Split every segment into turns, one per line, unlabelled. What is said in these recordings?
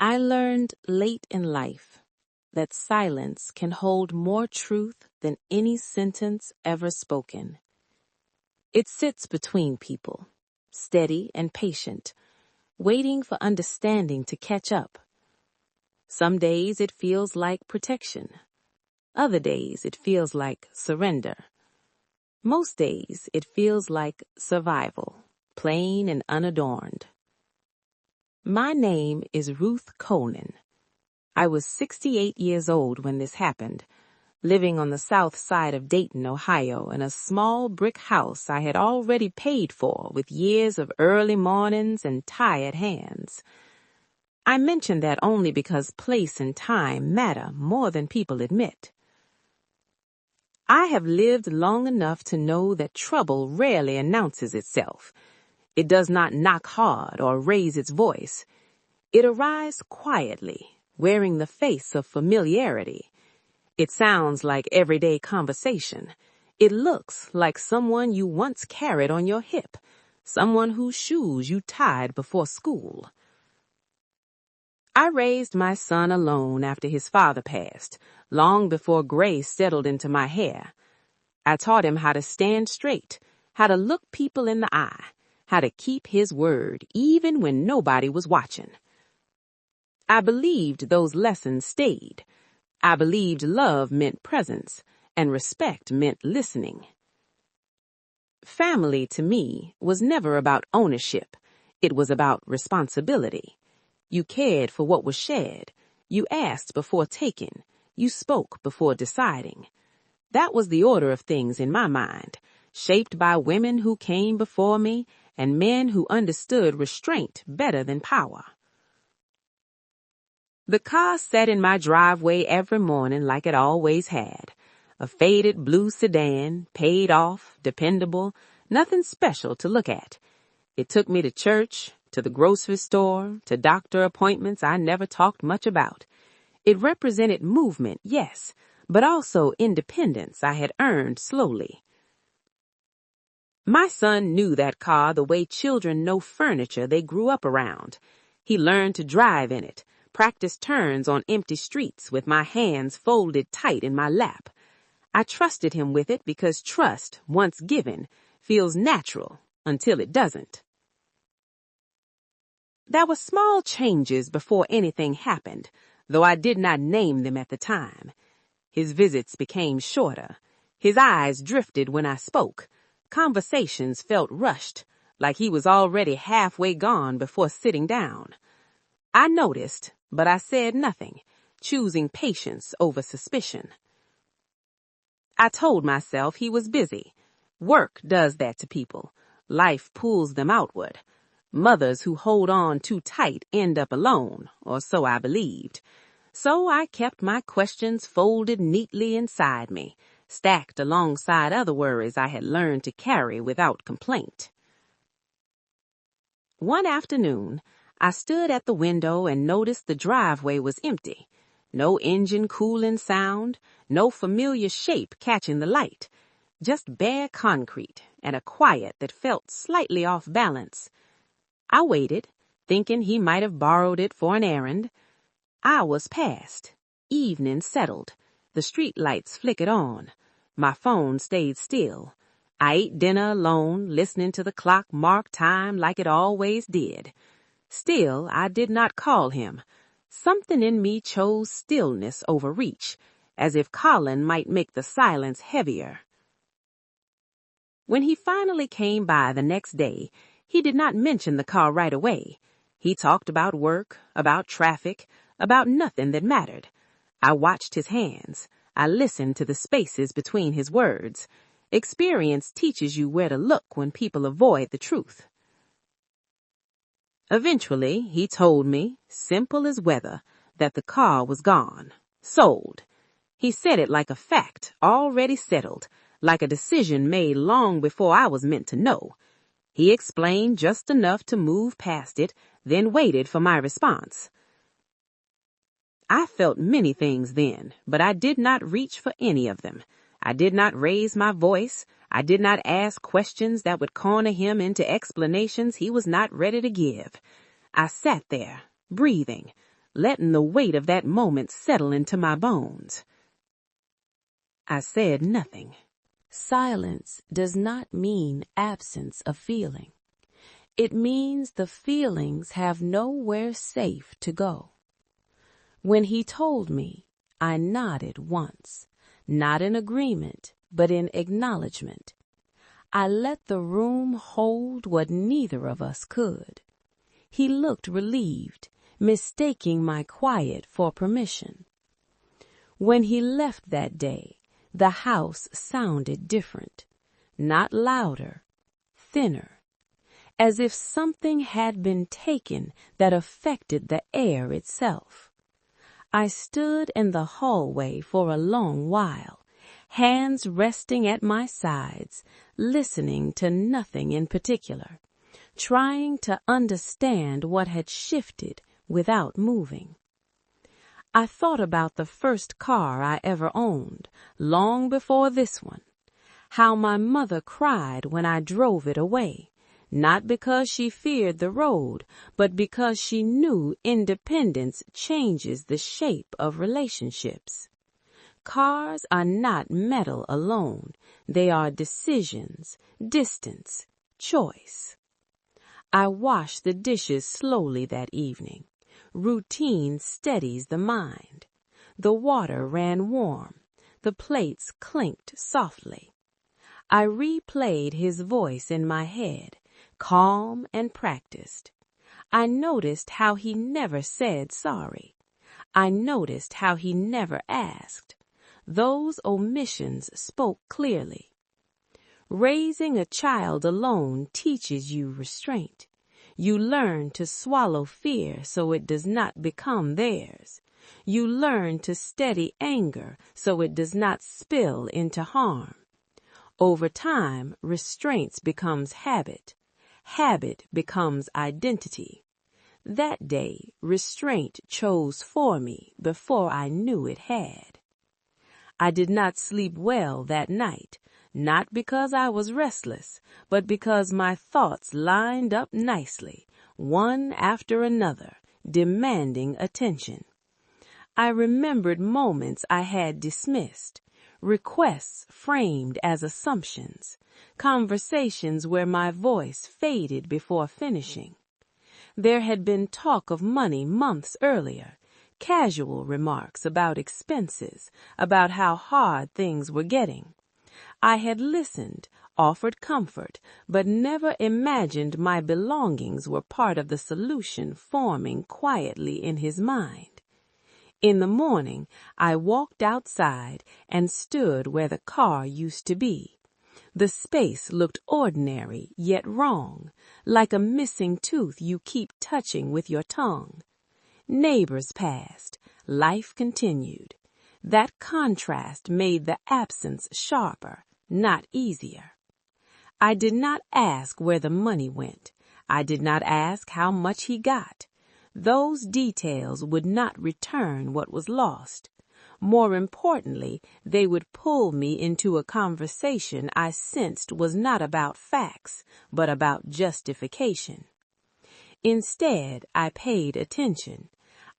I learned late in life that silence can hold more truth than any sentence ever spoken. It sits between people, steady and patient, waiting for understanding to catch up. Some days it feels like protection. Other days it feels like surrender. Most days it feels like survival, plain and unadorned. My name is Ruth Coleman. I was 68 years old when this happened, living on the south side of Dayton, Ohio, in a small brick house I had already paid for with years of early mornings and tired hands. I mention that only because place and time matter more than people admit. I have lived long enough to know that trouble rarely announces itself. It does not knock hard or raise its voice. It arrives quietly, wearing the face of familiarity. It sounds like everyday conversation. It looks like someone you once carried on your hip, someone whose shoes you tied before school. I raised my son alone after his father passed, long before gray settled into my hair. I taught him how to stand straight, how to look people in the eye, how to keep his word even when nobody was watching. I believed those lessons stayed. I believed love meant presence and respect meant listening. Family, to me, was never about ownership. It was about responsibility. You cared for what was shared. You asked before taking. You spoke before deciding. That was the order of things in my mind, shaped by women who came before me and men who understood restraint better than power. The car sat in my driveway every morning like it always had. A faded blue sedan, paid off, dependable, nothing special to look at. It took me to church, to the grocery store, to doctor appointments I never talked much about. It represented movement, yes, but also independence I had earned slowly. My son knew that car the way children know furniture they grew up around. He learned to drive in it, practice turns on empty streets with my hands folded tight in my lap. I trusted him with it because trust, once given, feels natural until it doesn't. There were small changes before anything happened, though I did not name them at the time. His visits became shorter. His eyes drifted when I spoke. Conversations felt rushed, like he was already halfway gone before sitting down. I noticed, but I said nothing, choosing patience over suspicion. I told myself he was busy. Work does that to people. Life pulls them outward. Mothers who hold on too tight end up alone, or so I believed. So I kept my questions folded neatly inside me, stacked alongside other worries I had learned to carry without complaint. One afternoon, I stood at the window and noticed the driveway was empty. No engine cooling sound, no familiar shape catching the light. Just bare concrete and a quiet that felt slightly off balance. I waited, thinking he might have borrowed it for an errand. Hours passed. Evening settled. The street lights flickered on. My phone stayed still. I ate dinner alone, listening to the clock mark time like it always did. Still, I did not call him. Something in me chose stillness over reach, as if calling might make the silence heavier. When he finally came by the next day, he did not mention the car right away. He talked about work, about traffic, about nothing that mattered. I watched his hands. I listened to the spaces between his words. Experience teaches you where to look when people avoid the truth. Eventually, he told me, simple as weather, that the car was gone, sold. He said it like a fact, already settled, like a decision made long before I was meant to know. He explained just enough to move past it, then waited for my response. I felt many things then, but I did not reach for any of them. I did not raise my voice. I did not ask questions that would corner him into explanations he was not ready to give. I sat there, breathing, letting the weight of that moment settle into my bones. I said nothing. Silence does not mean absence of feeling. It means the feelings have nowhere safe to go. When he told me, I nodded once, not in agreement, but in acknowledgement. I let the room hold what neither of us could. He looked relieved, mistaking my quiet for permission. When he left that day, the house sounded different, not louder, thinner, as if something had been taken that affected the air itself. I stood in the hallway for a long while, hands resting at my sides, listening to nothing in particular, trying to understand what had shifted without moving. I thought about the first car I ever owned, long before this one, how my mother cried when I drove it away, not because she feared the road, but because she knew independence changes the shape of relationships. Cars are not metal alone. They are decisions, distance, choice. I washed the dishes slowly that evening. Routine steadies the mind. The water ran warm. The plates clinked softly. I replayed his voice in my head, calm and practiced. I noticed how he never said sorry. I noticed how he never asked. Those omissions spoke clearly. Raising a child alone teaches you restraint. You learn to swallow fear so it does not become theirs. You learn to steady anger so it does not spill into harm. Over time, restraint becomes habit. Habit becomes identity. That day, restraint chose for me before I knew it had. I did not sleep well that night, not because I was restless, but because my thoughts lined up nicely, one after another, demanding attention. I remembered moments I had dismissed, requests framed as assumptions, conversations where my voice faded before finishing. There had been talk of money months earlier, casual remarks about expenses, about how hard things were getting. I had listened, offered comfort, but never imagined my belongings were part of the solution forming quietly in his mind. In the morning, I walked outside and stood where the car used to be. The space looked ordinary, yet wrong, like a missing tooth you keep touching with your tongue. Neighbors passed. Life continued. That contrast made the absence sharper, not easier. I did not ask where the money went. I did not ask how much he got. Those details would not return what was lost. More importantly, they would pull me into a conversation I sensed was not about facts, but about justification. Instead, I paid attention.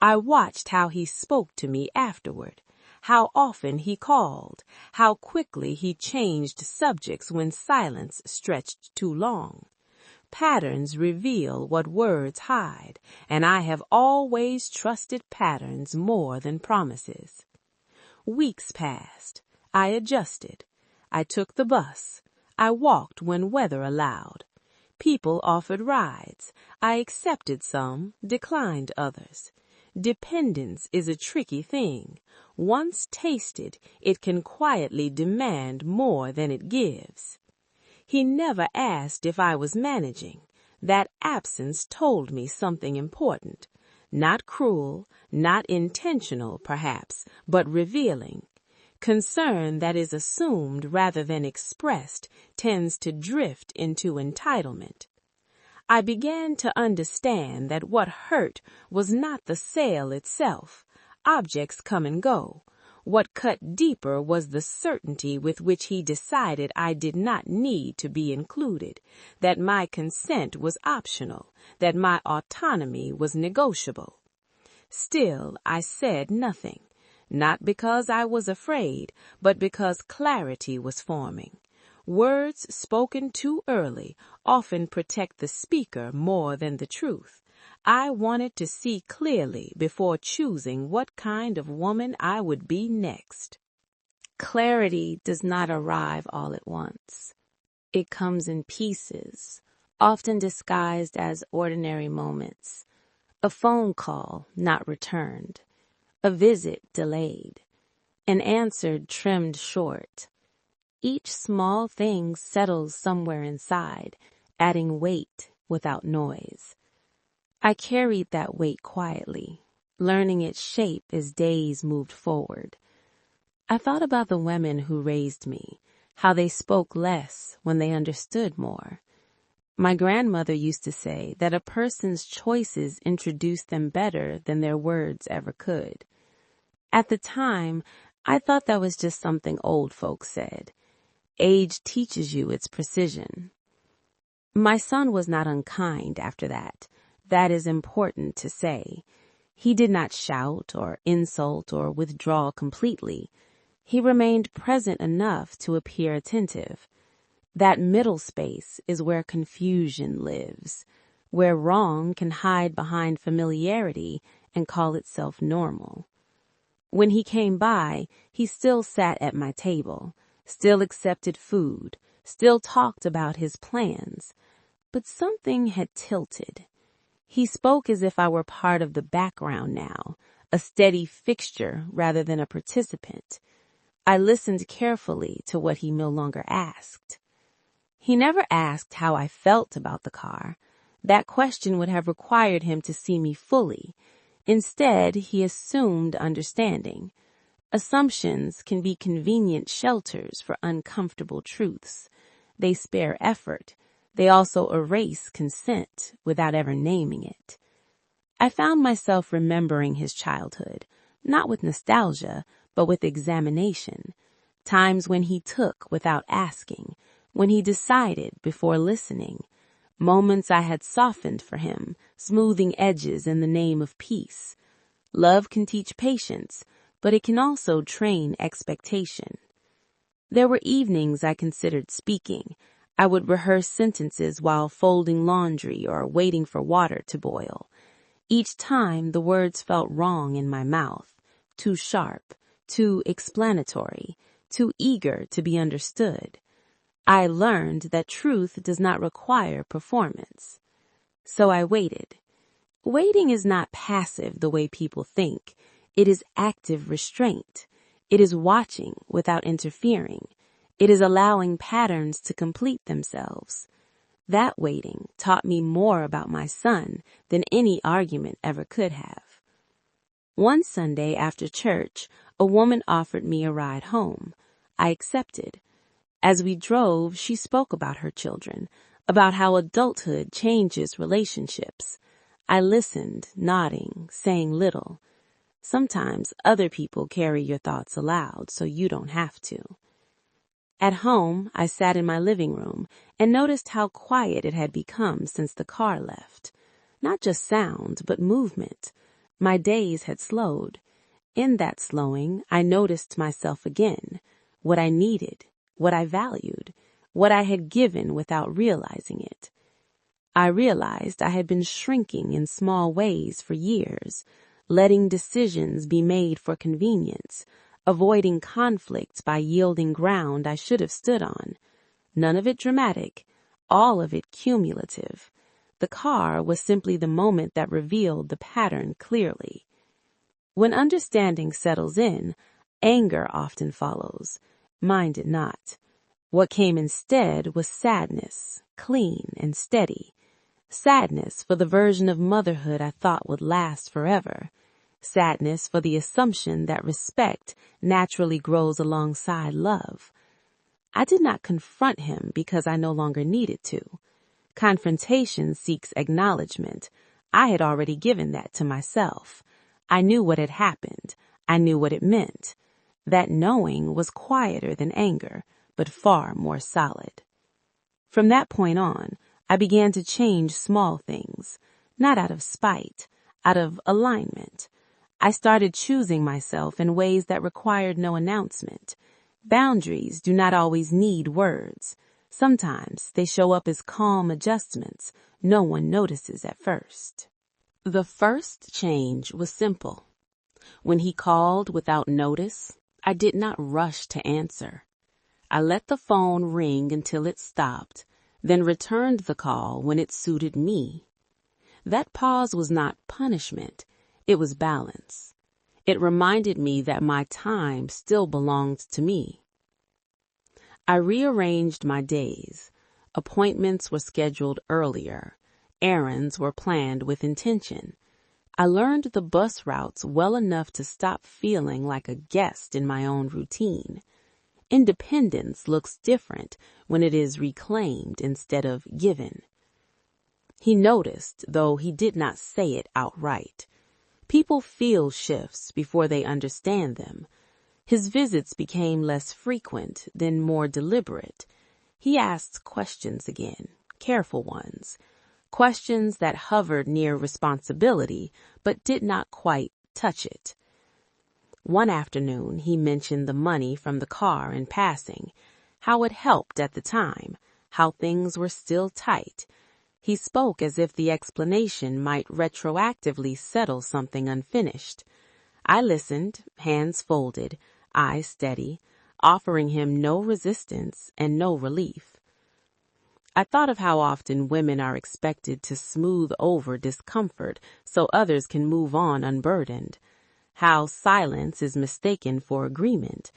I watched how he spoke to me afterward, how often he called, how quickly he changed subjects when silence stretched too long. Patterns reveal what words hide, and I have always trusted patterns more than promises. Weeks passed. I adjusted. I took the bus. I walked when weather allowed. People offered rides. I accepted some, declined others. Dependence is a tricky thing. Once tasted, it can quietly demand more than it gives. He never asked if I was managing. That absence told me something important. Not cruel, not intentional, perhaps, but revealing. Concern that is assumed rather than expressed tends to drift into entitlement. I began to understand that what hurt was not the sale itself. Objects come and go. What cut deeper was the certainty with which he decided I did not need to be included, that my consent was optional, that my autonomy was negotiable. Still, I said nothing, not because I was afraid, but because clarity was forming. Words spoken too early often protect the speaker more than the truth. I wanted to see clearly before choosing what kind of woman I would be next. Clarity does not arrive all at once. It comes in pieces, often disguised as ordinary moments. A phone call not returned, a visit delayed, an answer trimmed short. Each small thing settles somewhere inside, adding weight without noise. I carried that weight quietly, learning its shape as days moved forward. I thought about the women who raised me, how they spoke less when they understood more. My grandmother used to say that a person's choices introduce them better than their words ever could. At the time, I thought that was just something old folks said. Age teaches you its precision. My son was not unkind after that. That is important to say. He did not shout or insult or withdraw completely. He remained present enough to appear attentive. That middle space is where confusion lives, where wrong can hide behind familiarity and call itself normal. When he came by, he still sat at my table, still accepted food, still talked about his plans. But something had tilted. He spoke as if I were part of the background now, a steady fixture rather than a participant. I listened carefully to what he no longer asked. He never asked how I felt about the car. That question would have required him to see me fully. Instead, he assumed understanding. Assumptions can be convenient shelters for uncomfortable truths. They spare effort. They also erase consent without ever naming it. I found myself remembering his childhood, not with nostalgia, but with examination. Times when he took without asking, when he decided before listening. Moments I had softened for him, smoothing edges in the name of peace. Love can teach patience, but it can also train expectation. There were evenings I considered speaking. I would rehearse sentences while folding laundry or waiting for water to boil. Each time the words felt wrong in my mouth, too sharp, too explanatory, too eager to be understood. I learned that truth does not require performance. So I waited. Waiting is not passive the way people think. It is active restraint. It is watching without interfering. It is allowing patterns to complete themselves. That waiting taught me more about my son than any argument ever could have. One Sunday after church, a woman offered me a ride home. I accepted. As we drove, she spoke about her children, about how adulthood changes relationships. I listened, nodding, saying little. Sometimes other people carry your thoughts aloud, so you don't have to. At home, I sat in my living room and noticed how quiet it had become since the car left. Not just sound, but movement. My days had slowed. In that slowing, I noticed myself again, what I needed, what I valued, what I had given without realizing it. I realized I had been shrinking in small ways for years, letting decisions be made for convenience, avoiding conflict by yielding ground I should have stood on. None of it dramatic, all of it cumulative. The car was simply the moment that revealed the pattern clearly. When understanding settles in, anger often follows. Mine did not. What came instead was sadness, clean and steady. Sadness for the version of motherhood I thought would last forever. Sadness for the assumption that respect naturally grows alongside love. I did not confront him because I no longer needed to. Confrontation seeks acknowledgement. I had already given that to myself. I knew what had happened. I knew what it meant. That knowing was quieter than anger, but far more solid. From that point on, I began to change small things, not out of spite, out of alignment. I started choosing myself in ways that required no announcement. Boundaries do not always need words. Sometimes they show up as calm adjustments no one notices at first. The first change was simple. When he called without notice, I did not rush to answer. I let the phone ring until it stopped, then returned the call when it suited me. That pause was not punishment, it was balance. It reminded me that my time still belonged to me. I rearranged my days. Appointments were scheduled earlier. Errands were planned with intention. I learned the bus routes well enough to stop feeling like a guest in my own routine. Independence looks different when it is reclaimed instead of given. He noticed, though he did not say it outright. People feel shifts before they understand them. His visits became less frequent, then more deliberate. He asked questions again, careful ones. Questions that hovered near responsibility, but did not quite touch it. One afternoon, he mentioned the money from the car in passing, how it helped at the time, how things were still tight. He spoke as if the explanation might retroactively settle something unfinished. I listened, hands folded, eyes steady, offering him no resistance and no relief. I thought of how often women are expected to smooth over discomfort so others can move on unburdened, how silence is mistaken for agreement.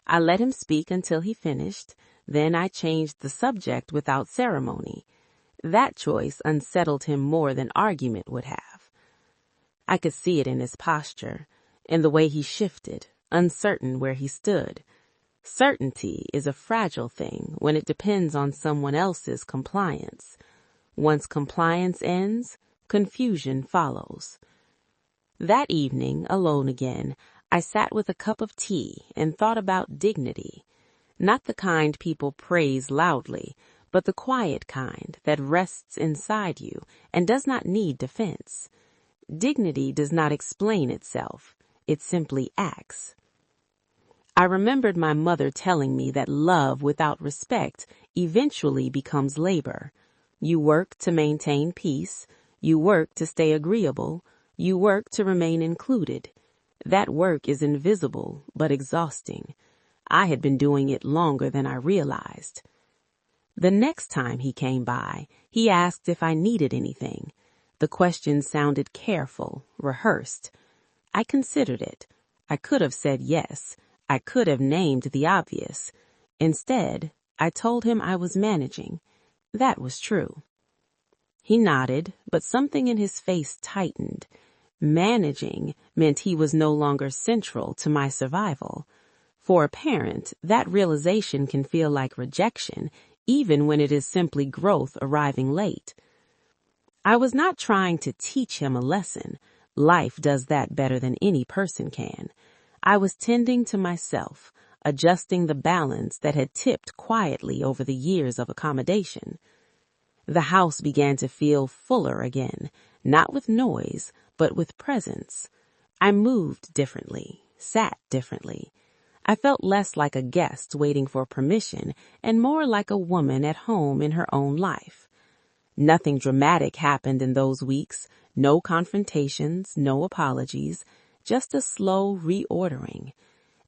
I let him speak until he finished, then I changed the subject without ceremony. That choice unsettled him more than argument would have. I could see it in his posture, in the way he shifted, uncertain where he stood. Certainty is a fragile thing when it depends on someone else's compliance. Once compliance ends, confusion follows. That evening, alone again, I sat with a cup of tea and thought about dignity. Not the kind people praise loudly, but the quiet kind that rests inside you and does not need defense. Dignity does not explain itself, it simply acts. I remembered my mother telling me that love without respect eventually becomes labor. You work to maintain peace, you work to stay agreeable, you work to remain included. That work is invisible but exhausting. I had been doing it longer than I realized. The next time he came by, he asked if I needed anything. The question sounded careful, rehearsed. I considered it. I could have said yes. I could have named the obvious. Instead, I told him I was managing. That was true. He nodded, but something in his face tightened. Managing meant he was no longer central to my survival. For a parent, that realization can feel like rejection, even when it is simply growth arriving late. I was not trying to teach him a lesson. Life does that better than any person can. I was tending to myself, adjusting the balance that had tipped quietly over the years of accommodation. The house began to feel fuller again, not with noise, but with presence. I moved differently, sat differently. I felt less like a guest waiting for permission and more like a woman at home in her own life. Nothing dramatic happened in those weeks, no confrontations, no apologies, just a slow reordering.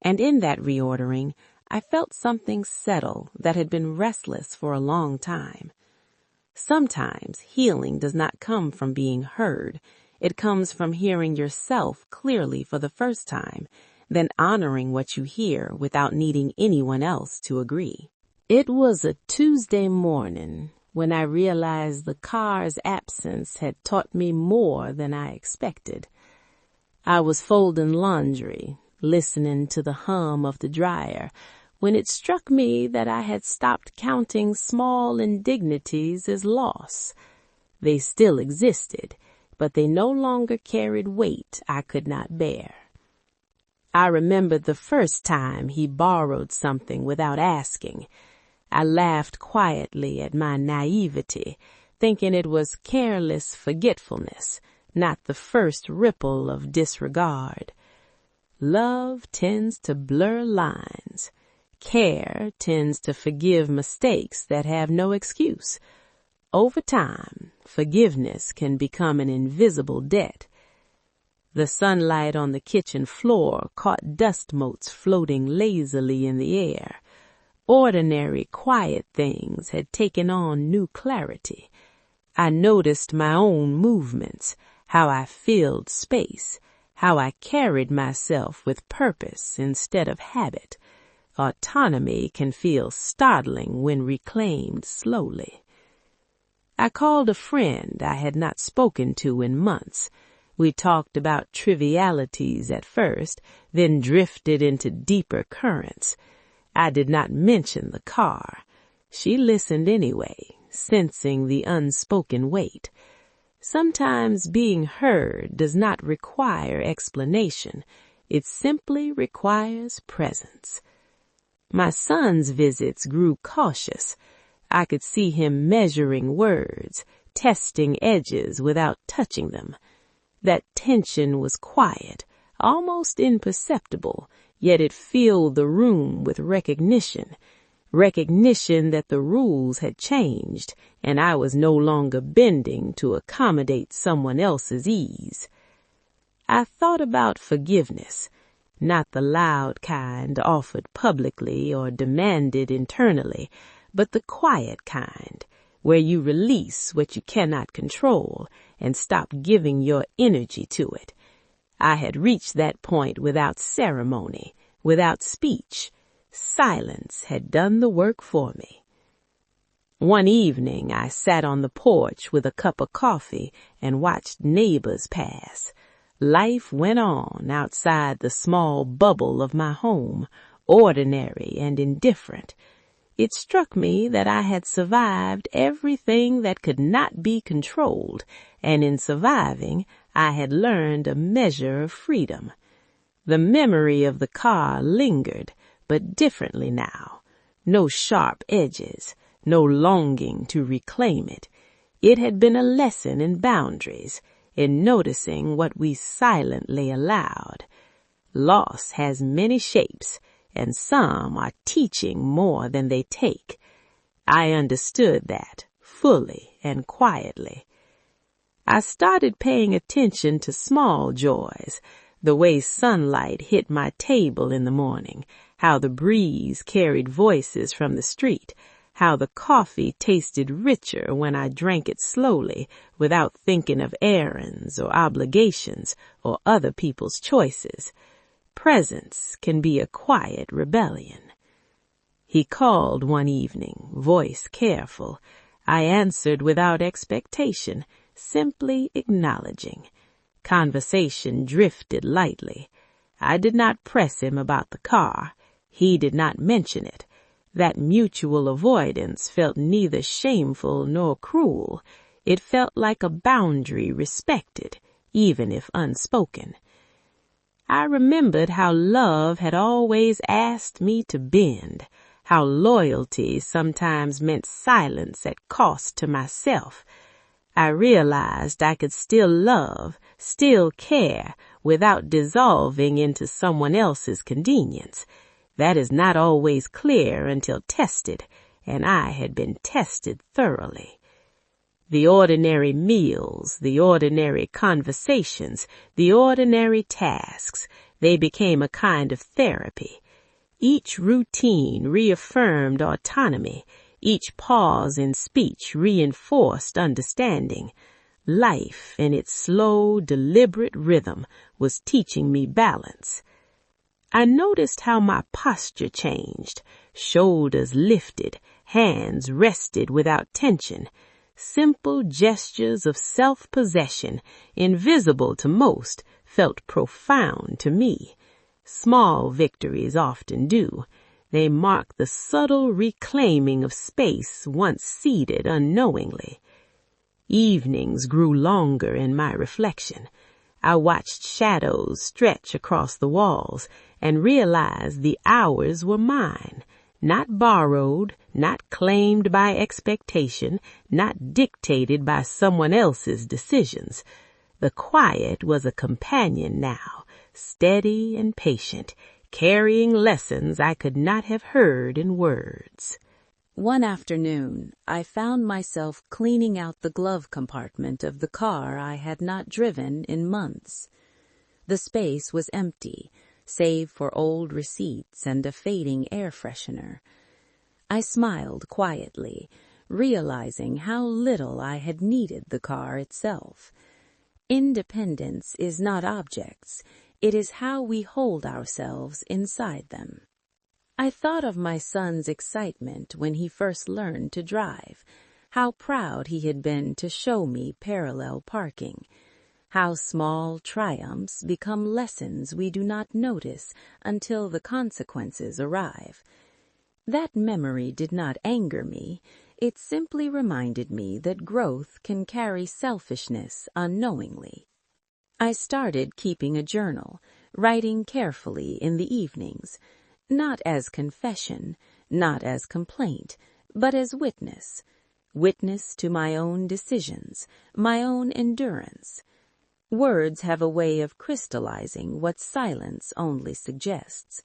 And in that reordering, I felt something settle that had been restless for a long time. Sometimes healing does not come from being heard. It comes from hearing yourself clearly for the first time, then honoring what you hear without needing anyone else to agree. It was a Tuesday morning when I realized the car's absence had taught me more than I expected. I was folding laundry, listening to the hum of the dryer, when it struck me that I had stopped counting small indignities as loss. They still existed, but they no longer carried weight I could not bear. I remembered the first time he borrowed something without asking. I laughed quietly at my naivety, thinking it was careless forgetfulness, not the first ripple of disregard. Love tends to blur lines. Care tends to forgive mistakes that have no excuse. Over time, forgiveness can become an invisible debt. The sunlight on the kitchen floor caught dust motes floating lazily in the air. Ordinary, quiet things had taken on new clarity. I noticed my own movements, how I filled space, how I carried myself with purpose instead of habit. Autonomy can feel startling when reclaimed slowly. I called a friend I had not spoken to in months. We talked about trivialities at first, then drifted into deeper currents. I did not mention the car. She listened anyway, sensing the unspoken weight. Sometimes being heard does not require explanation. It simply requires presence. My son's visits grew cautious. I could see him measuring words, testing edges without touching them. That tension was quiet, almost imperceptible, yet it filled the room with recognition that the rules had changed and I was no longer bending to accommodate someone else's ease. I thought about forgiveness, not the loud kind offered publicly or demanded internally, but the quiet kind, where you release what you cannot control and stop giving your energy to it. I had reached that point without ceremony, without speech. Silence had done the work for me. One evening I sat on the porch with a cup of coffee and watched neighbors pass. Life went on outside the small bubble of my home, ordinary and indifferent. It struck me that I had survived everything that could not be controlled, and in surviving, I had learned a measure of freedom. The memory of the car lingered, but differently now. No sharp edges, no longing to reclaim it. It had been a lesson in boundaries, in noticing what we silently allowed. Loss has many shapes, and some are teaching more than they take. I understood that fully and quietly. I started paying attention to small joys, the way sunlight hit my table in the morning, how the breeze carried voices from the street, how the coffee tasted richer when I drank it slowly without thinking of errands or obligations or other people's choices. Presence can be a quiet rebellion. He called one evening, voice careful. I answered without expectation, simply acknowledging. Conversation drifted lightly. I did not press him about the car. He did not mention it. That mutual avoidance felt neither shameful nor cruel. It felt like a boundary respected, even if unspoken. I remembered how love had always asked me to bend, how loyalty sometimes meant silence at cost to myself. I realized I could still love, still care, without dissolving into someone else's convenience. That is not always clear until tested, and I had been tested thoroughly. The ordinary meals, the ordinary conversations, the ordinary tasks, they became a kind of therapy. Each routine reaffirmed autonomy. Each pause in speech reinforced understanding. Life, in its slow, deliberate rhythm, was teaching me balance. I noticed how my posture changed. Shoulders lifted, hands rested without tension. Simple gestures of self-possession, invisible to most, felt profound to me. Small victories often do. They mark the subtle reclaiming of space once ceded unknowingly. Evenings grew longer in my reflection. I watched shadows stretch across the walls and realized the hours were mine, not borrowed, not claimed by expectation, not dictated by someone else's decisions.
The quiet was a companion now, steady and patient, carrying lessons I could not have heard in words.
One afternoon, I found myself cleaning out the glove compartment of the car I had not driven in months. The space was empty, save for old receipts and a fading air freshener. I smiled quietly, realizing how little I had needed the car itself. Independence is not objects, it is how we hold ourselves inside them. I thought of my son's excitement when he first learned to drive, how proud he had been to show me parallel parking, how small triumphs become lessons we do not notice until the consequences arrive. That memory did not anger me, it simply reminded me that growth can carry selfishness unknowingly. I started keeping a journal, writing carefully in the evenings, not as confession, not as complaint, but as witness. Witness to my own decisions, my own endurance. Words have a way of crystallizing what silence only suggests.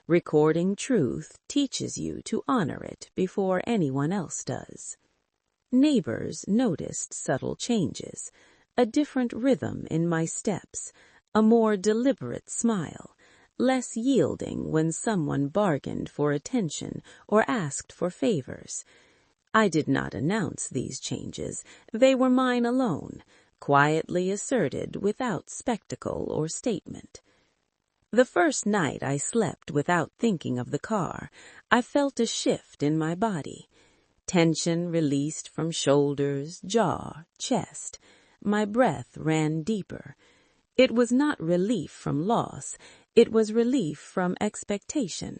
Recording truth teaches you to honor it before anyone else does. Neighbors noticed subtle changes, a different rhythm in my steps, a more deliberate smile, less yielding when someone bargained for attention or asked for favors. I did not announce these changes. They were mine alone, quietly asserted without spectacle or statement. The first night I slept without thinking of the car, I felt a shift in my body. Tension released from shoulders, jaw, chest. My breath ran deeper. It was not relief from loss. It was relief from expectation.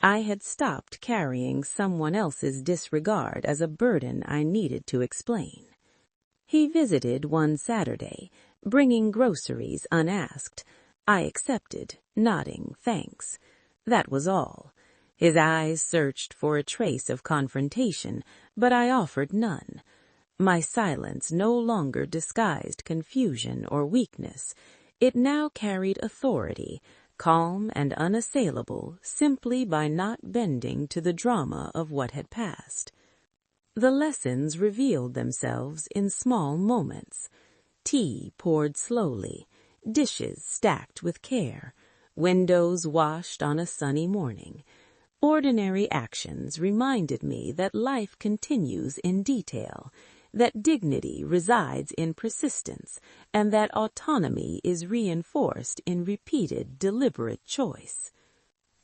I had stopped carrying someone else's disregard as a burden I needed to explain. He visited one Saturday, bringing groceries unasked. I accepted, nodding thanks. That was all. His eyes searched for a trace of confrontation, but I offered none. My silence no longer disguised confusion or weakness. It now carried authority, calm and unassailable, simply by not bending to the drama of what had passed. The lessons revealed themselves in small moments. Tea poured slowly, dishes stacked with care, windows washed on a sunny morning. Ordinary actions reminded me that life continues in detail, that dignity resides in persistence, and that autonomy is reinforced in repeated, deliberate choice.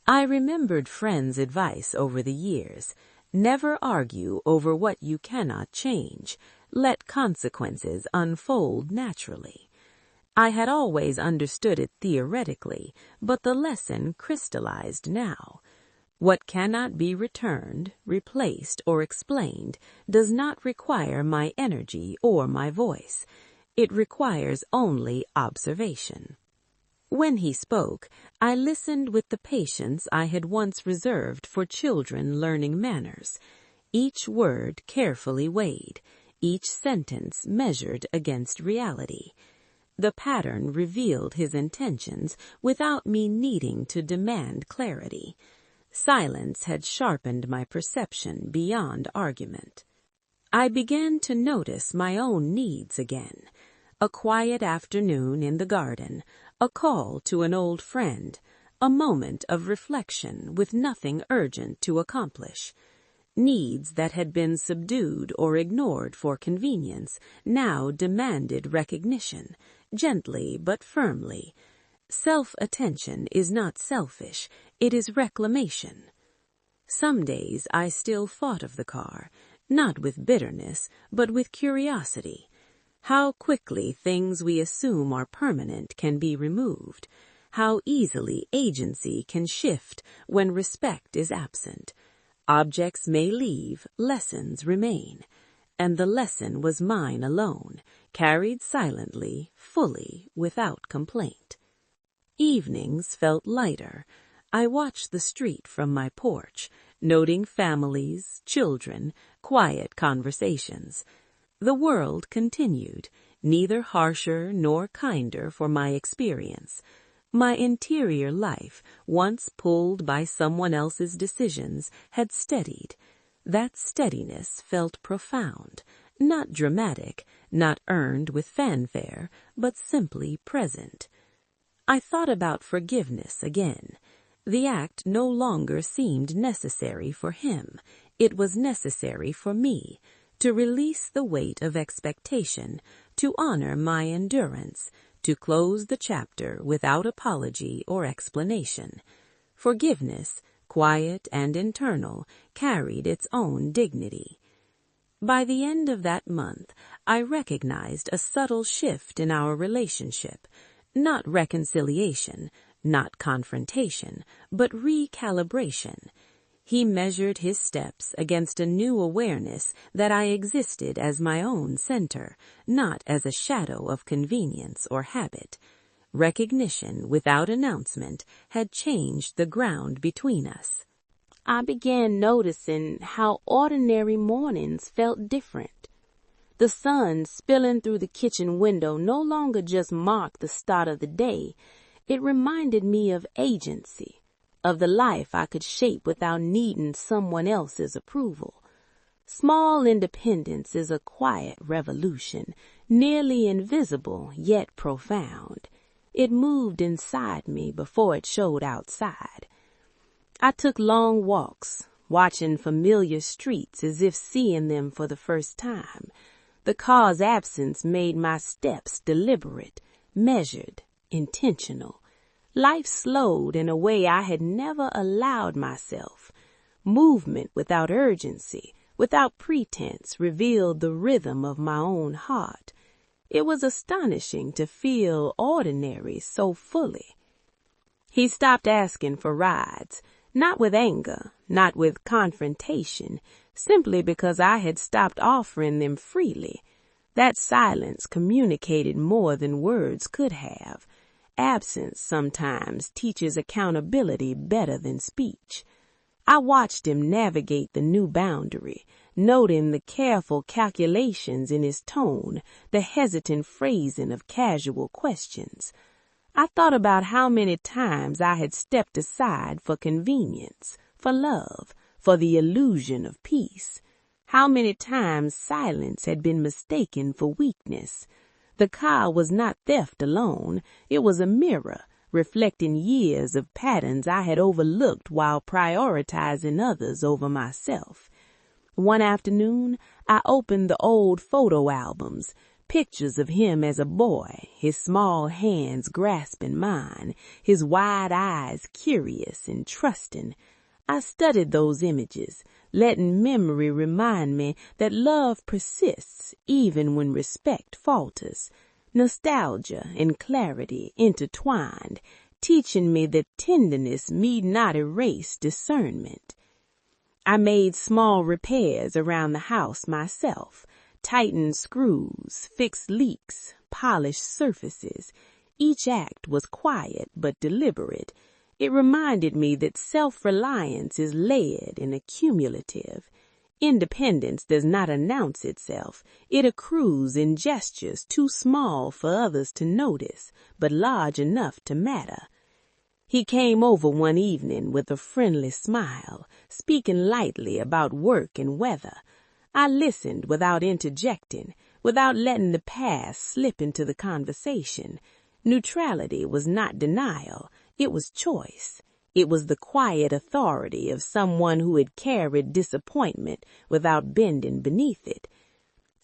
I remembered friends' advice over the years. Never argue over what you cannot change. Let consequences unfold naturally. I had always understood it theoretically, but the lesson crystallized now. What cannot be returned, replaced, or explained does not require my energy or my voice. It requires only observation. When he spoke, I listened with the patience I had once reserved for children learning manners. Each word carefully weighed, each sentence measured against reality. The pattern revealed his intentions without me needing to demand clarity. Silence had sharpened my perception beyond argument. I began to notice my own needs again. A quiet afternoon in the garden, a call to an old friend, a moment of reflection with nothing urgent to accomplish. Needs that had been subdued or ignored for convenience now demanded recognition, gently but firmly. Self-attention is not selfish, it is reclamation. Some days I still thought of the car, not with bitterness, but with curiosity. How quickly things we assume are permanent can be removed. How easily agency can shift when respect is absent. Objects may leave, lessons remain. And the lesson was mine alone, carried silently, fully, without complaint. Evenings felt lighter. I watched the street from my porch, noting families, children, quiet conversations. The world continued, neither harsher nor kinder for my experience. My interior life, once pulled by someone else's decisions, had steadied. That steadiness felt profound, not dramatic, not earned with fanfare, but simply present. I thought about forgiveness again. The act no longer seemed necessary for him. It was necessary for me, to release the weight of expectation, to honor my endurance, to close the chapter without apology or explanation. Forgiveness, quiet and internal, carried its own dignity. By the end of that month, I recognized a subtle shift in our relationship, not reconciliation, not confrontation, but recalibration. He measured his steps against a new awareness that I existed as my own center, not as a shadow of convenience or habit. Recognition without announcement had changed the ground between us. I began noticing how ordinary mornings felt different. The sun spilling through the kitchen window no longer just marked the start of the day. It reminded me of agency, of the life I could shape without needing someone else's approval. Small independence is a quiet revolution, nearly invisible yet profound. It moved inside me before it showed outside. I took long walks, watching familiar streets as if seeing them for the first time. The car's absence made my steps deliberate, measured, intentional. Life slowed in a way I had never allowed myself. Movement without urgency, without pretense, revealed the rhythm of my own heart. It was astonishing to feel ordinary so fully. He stopped asking for rides, not with anger, not with confrontation, simply because I had stopped offering them freely. That silence communicated more than words could have. Absence sometimes teaches accountability better than speech. I watched him navigate the new boundary, noting the careful calculations in his tone, the hesitant phrasing of casual questions. I thought about how many times I had stepped aside for convenience, for love, for the illusion of peace. How many times silence had been mistaken for weakness. The car was not theft alone. It was a mirror, reflecting years of patterns I had overlooked while prioritizing others over myself. One afternoon, I opened the old photo albums, pictures of him as a boy, his small hands grasping mine, his wide eyes curious and trusting. I studied those images, letting memory remind me that love persists even when respect falters. Nostalgia and clarity intertwined, teaching me that tenderness need not erase discernment. I made small repairs around the house myself, tightened screws, fixed leaks, polished surfaces. Each act was quiet but deliberate. It reminded me that self-reliance is layered and accumulative. Independence does not announce itself. It accrues in gestures too small for others to notice, but large enough to matter. He came over one evening with a friendly smile, speaking lightly about work and weather. I listened without interjecting, without letting the past slip into the conversation. Neutrality was not denial. It was choice. It was the quiet authority of someone who had carried disappointment without bending beneath it.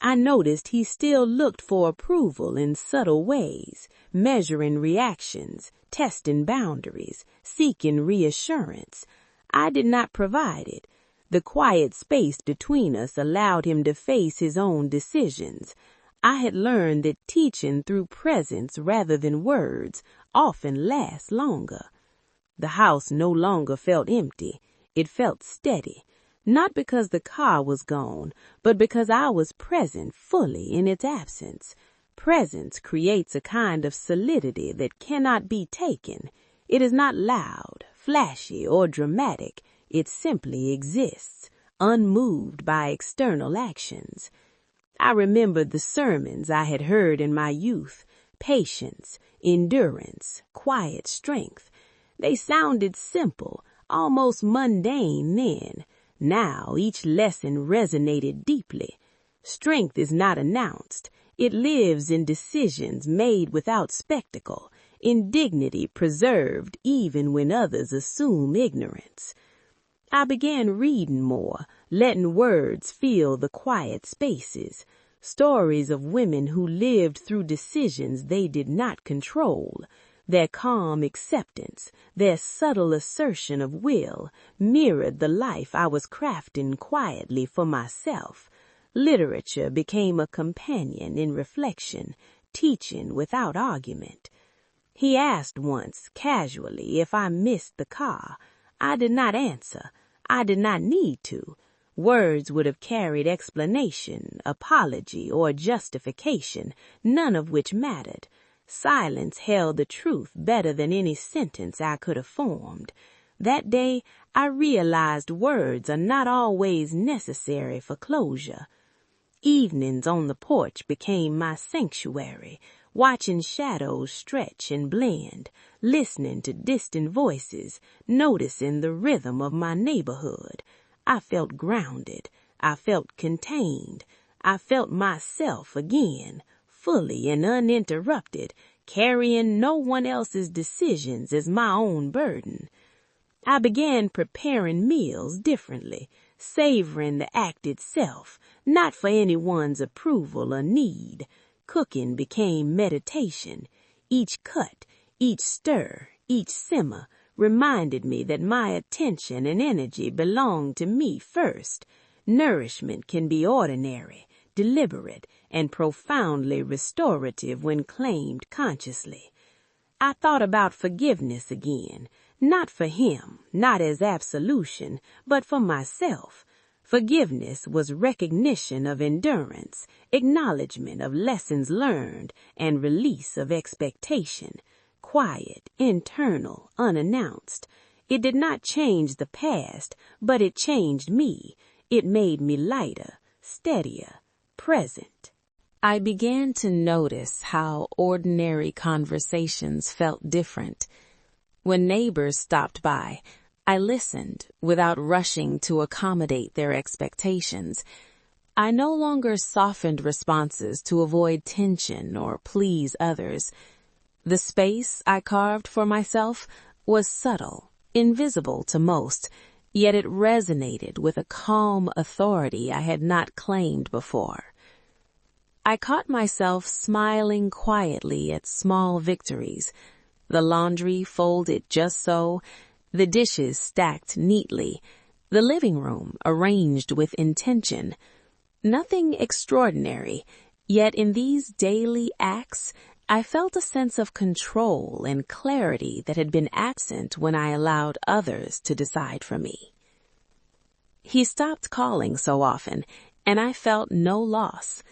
I noticed he still looked for approval in subtle ways, measuring reactions, testing boundaries, seeking reassurance. I did not provide it. The quiet space between us allowed him to face his own decisions. I had learned that teaching through presence rather than words often lasts longer. The house no longer felt empty. It felt steady, not because the car was gone, but because I was present fully in its absence. Presence creates a kind of solidity that cannot be taken. It is not loud, flashy, or dramatic. It simply exists, unmoved by external actions.
I remembered the sermons I had heard in my youth: patience, endurance, quiet strength. They sounded simple, almost mundane then. Now each lesson resonated deeply. Strength is not announced. It lives in decisions made without spectacle, in dignity preserved even when others assume ignorance. I began reading more, letting words fill the quiet spaces. Stories of women who lived through decisions they did not control. Their calm acceptance, their subtle assertion of will, mirrored the life I was crafting quietly for myself. Literature became a companion in reflection, teaching without argument. He asked once, casually, if I missed the car. I did not answer. I did not need to. Words would have carried explanation, apology, or justification, none of which mattered. Silence held the truth better than any sentence I could have formed. That day, I realized words are not always necessary for closure. Evenings on the porch became my sanctuary, watching shadows stretch and blend, listening to distant voices, noticing the rhythm of my neighborhood. I felt grounded. I felt contained. I felt myself again, fully and uninterrupted, carrying no one else's decisions as my own burden. I began preparing meals differently, savoring the act itself, not for anyone's approval or need. Cooking became meditation. Each cut, each stir, each simmer reminded me that my attention and energy belonged to me first. Nourishment can be ordinary, deliberate, and profoundly restorative when claimed consciously. I thought about forgiveness again, not for him, not as absolution, but for myself. Forgiveness was recognition of endurance, acknowledgement of lessons learned, and release of expectation. Quiet, internal, unannounced. It did not change the past, but it changed me. It made me lighter, steadier, present.
I began to notice how ordinary conversations felt different. When neighbors stopped by, I listened without rushing to accommodate their expectations. I no longer softened responses to avoid tension or please others. The space I carved for myself was subtle, invisible to most, yet it resonated with a calm authority I had not claimed before. I caught myself smiling quietly at small victories, the laundry folded just so, the dishes stacked neatly, the living room arranged with intention. Nothing extraordinary, yet in these daily acts, I felt a sense of control and clarity that had been absent when I allowed others to decide for me. He stopped calling so often, and I felt no loss.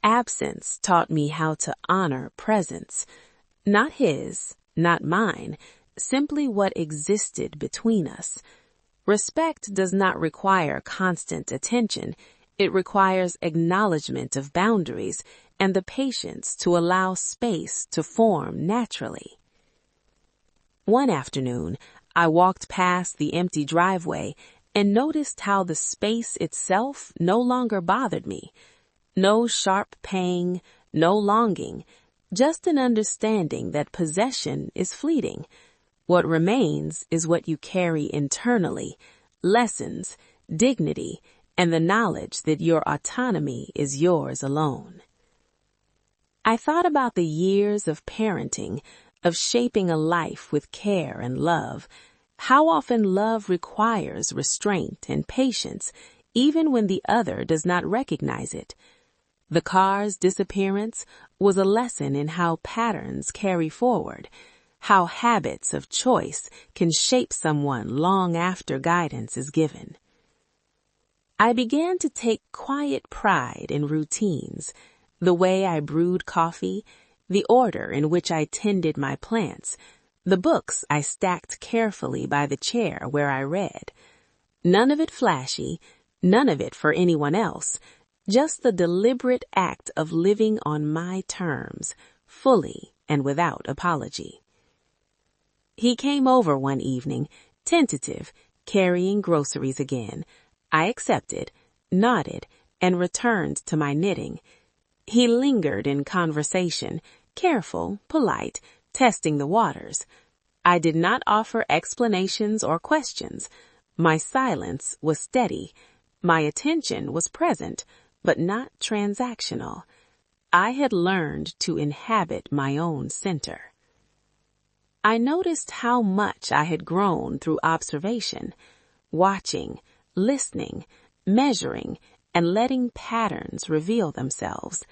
Absence taught me how to honor presence, not his, not mine, simply what existed between us. Respect does not require constant attention. It requires acknowledgement of boundaries and the patience to allow space to form naturally. One afternoon, I walked past the empty driveway and noticed how the space itself no longer bothered me. No sharp pang, no longing, just an understanding that possession is fleeting. What remains is what you carry internally, lessons, dignity, and the knowledge that your autonomy is yours alone. I thought about the years of parenting, of shaping a life with care and love. How often love requires restraint and patience, even when the other does not recognize it. The car's disappearance was a lesson in how patterns carry forward, how habits of choice can shape someone long after guidance is given. I began to take quiet pride in routines, the way I brewed coffee, the order in which I tended my plants, the books I stacked carefully by the chair where I read. None of it flashy, none of it for anyone else,
Just the deliberate act of living on my terms, fully and without apology. He came over one evening, tentative, carrying groceries again. I accepted, nodded, and returned to my knitting. He lingered in conversation, careful, polite, testing the waters. I did not offer explanations or questions. My silence was steady. My attention was present, but not transactional. I had learned to inhabit my own center. I noticed how much I had grown through observation, watching, listening, measuring, and letting patterns reveal themselves.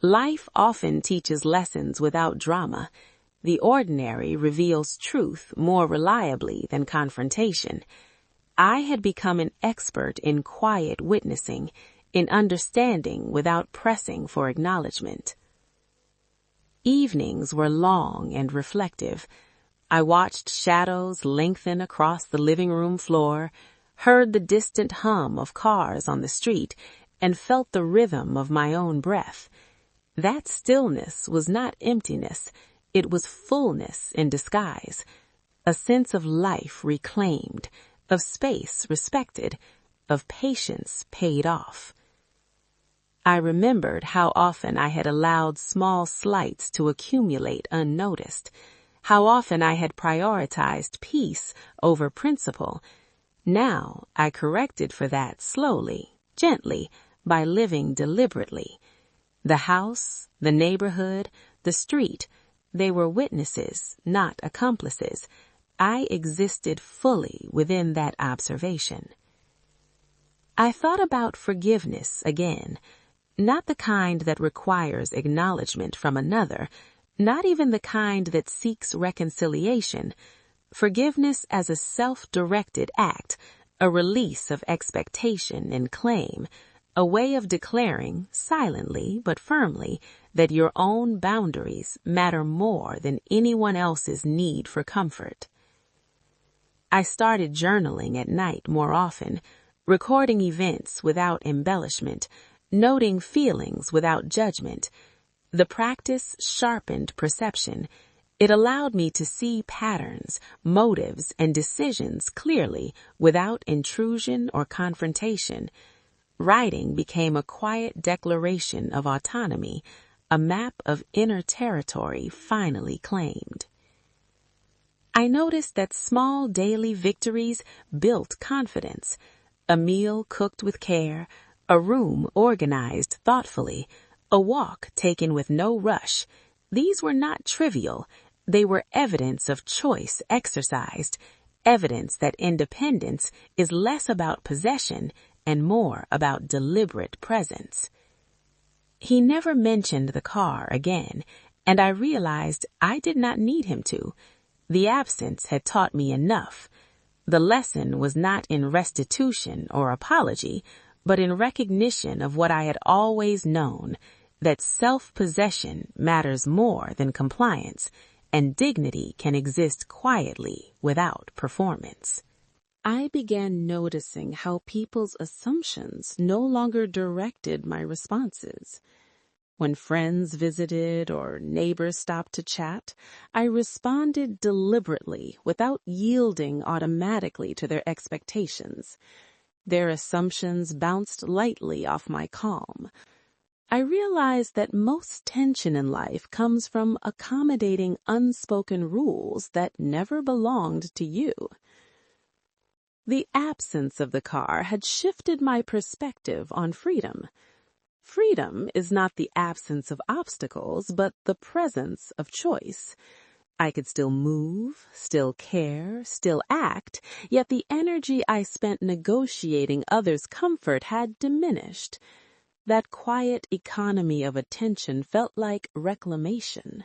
Life often teaches lessons without drama. The ordinary reveals truth more reliably than confrontation. I had become an expert in quiet witnessing, in understanding without pressing for acknowledgement. Evenings were long and reflective. I watched shadows lengthen across the living room floor, heard the distant hum of cars on the street, and felt the rhythm of my own breath. That stillness was not emptiness. It was fullness in disguise, a sense of life reclaimed, of space respected, of patience paid off. I remembered how often I had allowed small slights to accumulate unnoticed, how often I had prioritized peace over principle. Now I corrected for that slowly, gently, by living deliberately. The house, the neighborhood, the street, they were witnesses, not accomplices. I existed fully within that observation. I thought about forgiveness again, not the kind that requires acknowledgement from another, not even the kind that seeks reconciliation. Forgiveness as a self-directed act, a release of expectation and claim, a way of declaring, silently but firmly, that your own boundaries matter more than anyone else's need for comfort. I started journaling at night more often, recording events without embellishment, noting feelings without judgment. The practice sharpened perception. It allowed me to see patterns, motives, and decisions clearly without intrusion or confrontation. Writing became a quiet declaration of autonomy, a map of inner territory finally claimed. I noticed that small daily victories built confidence. A meal cooked with care, a room organized thoughtfully, a walk taken with no rush. These were not trivial. They were evidence of choice exercised, evidence that independence is less about possession and more about deliberate presence. He never mentioned the car again, and I realized I did not need him to. The absence had taught me enough. The lesson was not in restitution or apology, but in recognition of what I had always known, that self-possession matters more than compliance, and dignity can exist quietly without performance. I began noticing how people's assumptions no longer directed my responses. When friends visited or neighbors stopped to chat, I responded deliberately without yielding automatically to their expectations. Their assumptions bounced lightly off my calm. I realized that most tension in life comes from accommodating unspoken rules that never belonged to you. The absence of the car had shifted my perspective on freedom. Freedom is not the absence of obstacles, but the presence of choice. I could still move, still care, still act, yet the energy I spent negotiating others' comfort had diminished. That quiet economy of attention felt like reclamation.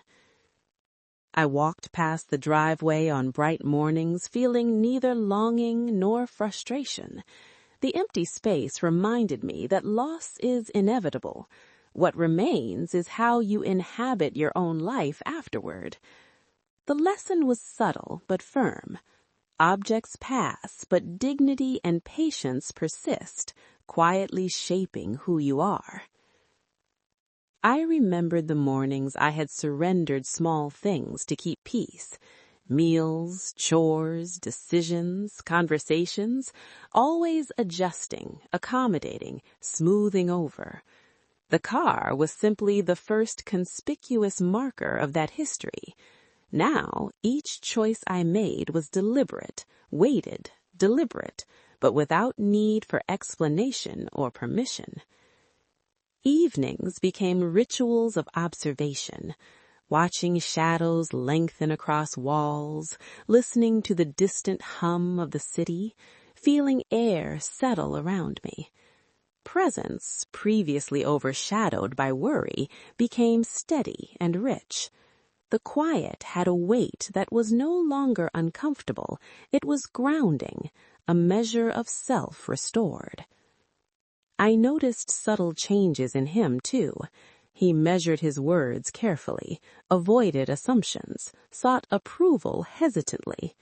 I walked past the driveway on bright mornings, feeling neither longing nor frustration. The empty space reminded me that loss is inevitable. What remains is how you inhabit your own life afterward. The lesson was subtle but firm. Objects pass, but dignity and patience persist, quietly shaping who you are. I remembered the mornings I had surrendered small things to keep peace. Meals, chores, decisions, conversations, always adjusting, accommodating, smoothing over. The car was simply the first conspicuous marker of that history. Now, each choice I made was deliberate, weighted, deliberate, but without need for explanation or permission. Evenings became rituals of observation, watching shadows lengthen across walls, listening to the distant hum of the city, feeling air settle around me. Presence, previously overshadowed by worry, became steady and rich. The quiet had a weight that was no longer uncomfortable. It was grounding, a measure of self restored. I noticed subtle changes in him, too. He measured his words carefully, avoided assumptions, sought approval hesitantly.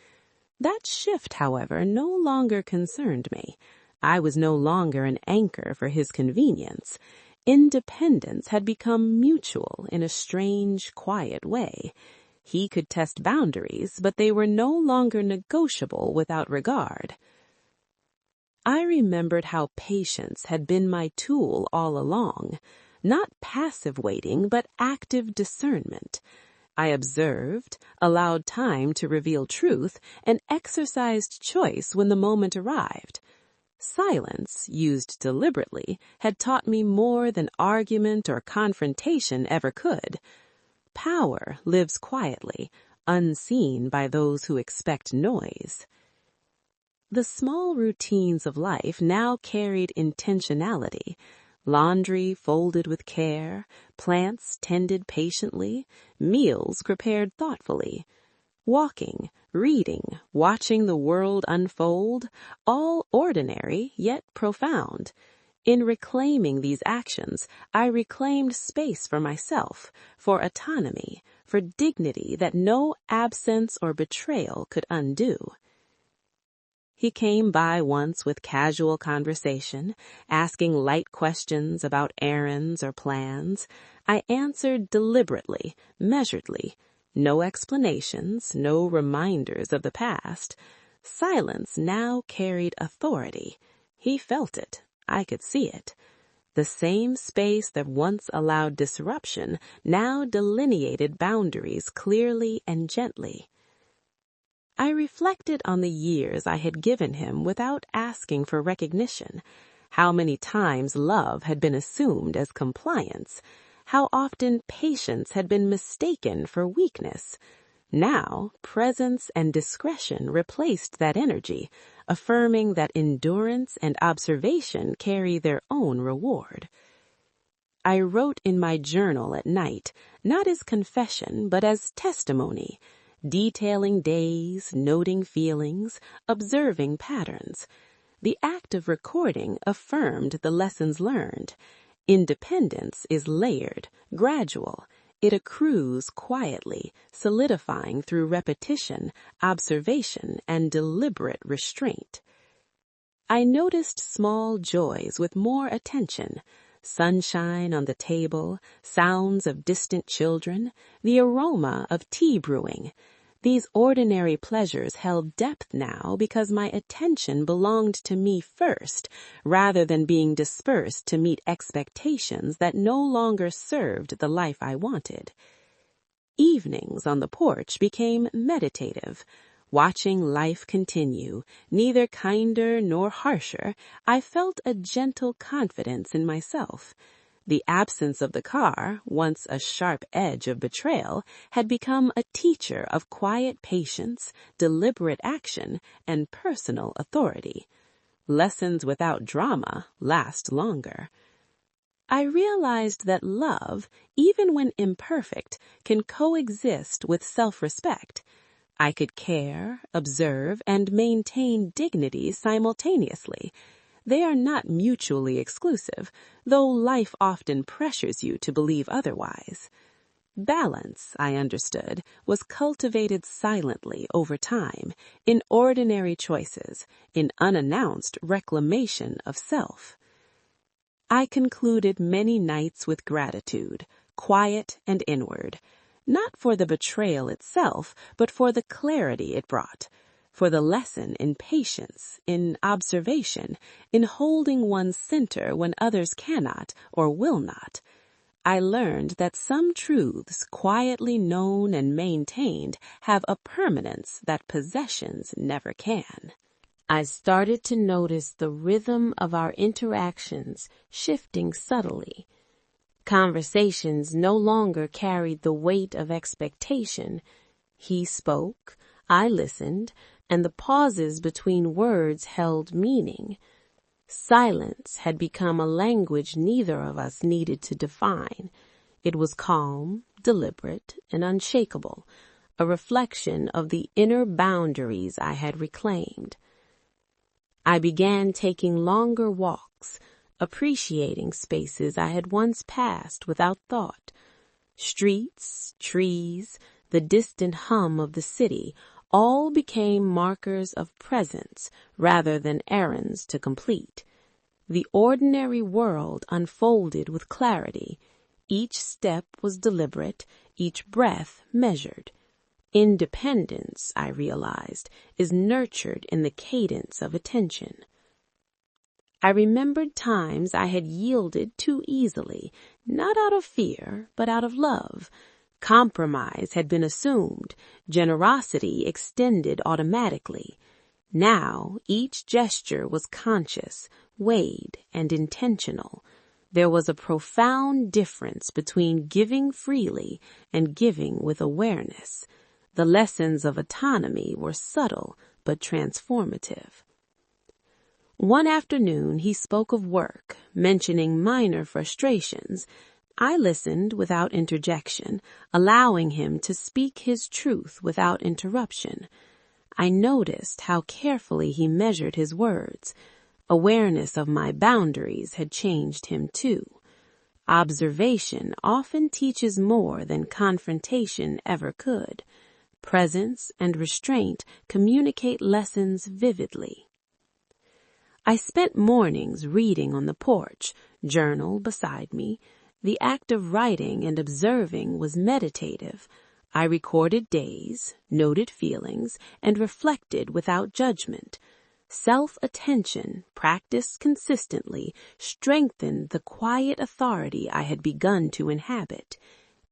That shift, however, no longer concerned me. I was no longer an anchor for his convenience. Independence had become mutual in a strange, quiet way. He could test boundaries, but they were no longer negotiable without regard. I remembered how patience had been my tool all along, not passive waiting, but active discernment. I observed, allowed time to reveal truth, and exercised choice when the moment arrived. Silence, used deliberately, had taught me more than argument or confrontation ever could. Power lives quietly, unseen by those who expect noise. The small routines of life now carried intentionality. Laundry folded with care, plants tended patiently, meals prepared thoughtfully. Walking, reading, watching the world unfold, all ordinary yet profound. In reclaiming these actions, I reclaimed space for myself, for autonomy, for dignity that no absence or betrayal could undo. He came by once with casual conversation, asking light questions about errands or plans. I answered deliberately, measuredly. No explanations, no reminders of the past. Silence now carried authority. He felt it. I could see it. The same space that once allowed disruption now delineated boundaries clearly and gently. I reflected on the years I had given him without asking for recognition. How many times love had been assumed as compliance. How often patience had been mistaken for weakness. Now, presence and discretion replaced that energy, affirming that endurance and observation carry their own reward. I wrote in my journal at night, not as confession, but as testimony, detailing days, noting feelings, observing patterns. The act of recording affirmed the lessons learned. Independence is layered, gradual. It accrues quietly, solidifying through repetition, observation, and deliberate restraint. I noticed small joys with more attention. Sunshine on the table, sounds of distant children, the aroma of tea brewing. These ordinary pleasures held depth now because my attention belonged to me first, rather than being dispersed to meet expectations that no longer served the life I wanted. Evenings on the porch became meditative. Watching life continue, neither kinder nor harsher, I felt a gentle confidence in myself. The absence of the car, once a sharp edge of betrayal, had become a teacher of quiet patience, deliberate action, and personal authority. Lessons without drama last longer. I realized that love, even when imperfect, can coexist with self-respect. I could care, observe, and maintain dignity simultaneously. They are not mutually exclusive, though life often pressures you to believe otherwise. Balance, I understood, was cultivated silently over time, in ordinary choices, in unannounced reclamation of self. I concluded many nights with gratitude, quiet and inward, not for the betrayal itself, but for the clarity it brought, for the lesson in patience, in observation, in holding one's center when others cannot or will not. I learned that some truths, quietly known and maintained, have a permanence that possessions never can. I started to notice the rhythm of our interactions shifting subtly. Conversations no longer carried the weight of expectation. He spoke, I listened, and the pauses between words held meaning. Silence had become a language neither of us needed to define. It was calm, deliberate, and unshakable, a reflection of the inner boundaries I had reclaimed. I began taking longer walks, appreciating spaces I had once passed without thought. Streets, trees, the distant hum of the city all became markers of presence rather than errands to complete. The ordinary world unfolded with clarity. Each step was deliberate, each breath measured. Independence, I realized, is nurtured in the cadence of attention. I remembered times I had yielded too easily, not out of fear, but out of love. Compromise had been assumed, generosity extended automatically. Now each gesture was conscious, weighed, and intentional. There was a profound difference between giving freely and giving with awareness. The lessons of autonomy were subtle but transformative. One afternoon he spoke of work, mentioning minor frustrations. I listened without interjection, allowing him to speak his truth without interruption. I noticed how carefully he measured his words. Awareness of my boundaries had changed him too. Observation often teaches more than confrontation ever could. Presence and restraint communicate lessons vividly. I spent mornings reading on the porch, journal beside me. The act of writing and observing was meditative. I recorded days, noted feelings, and reflected without judgment. Self-attention, practiced consistently, strengthened the quiet authority I had begun to inhabit.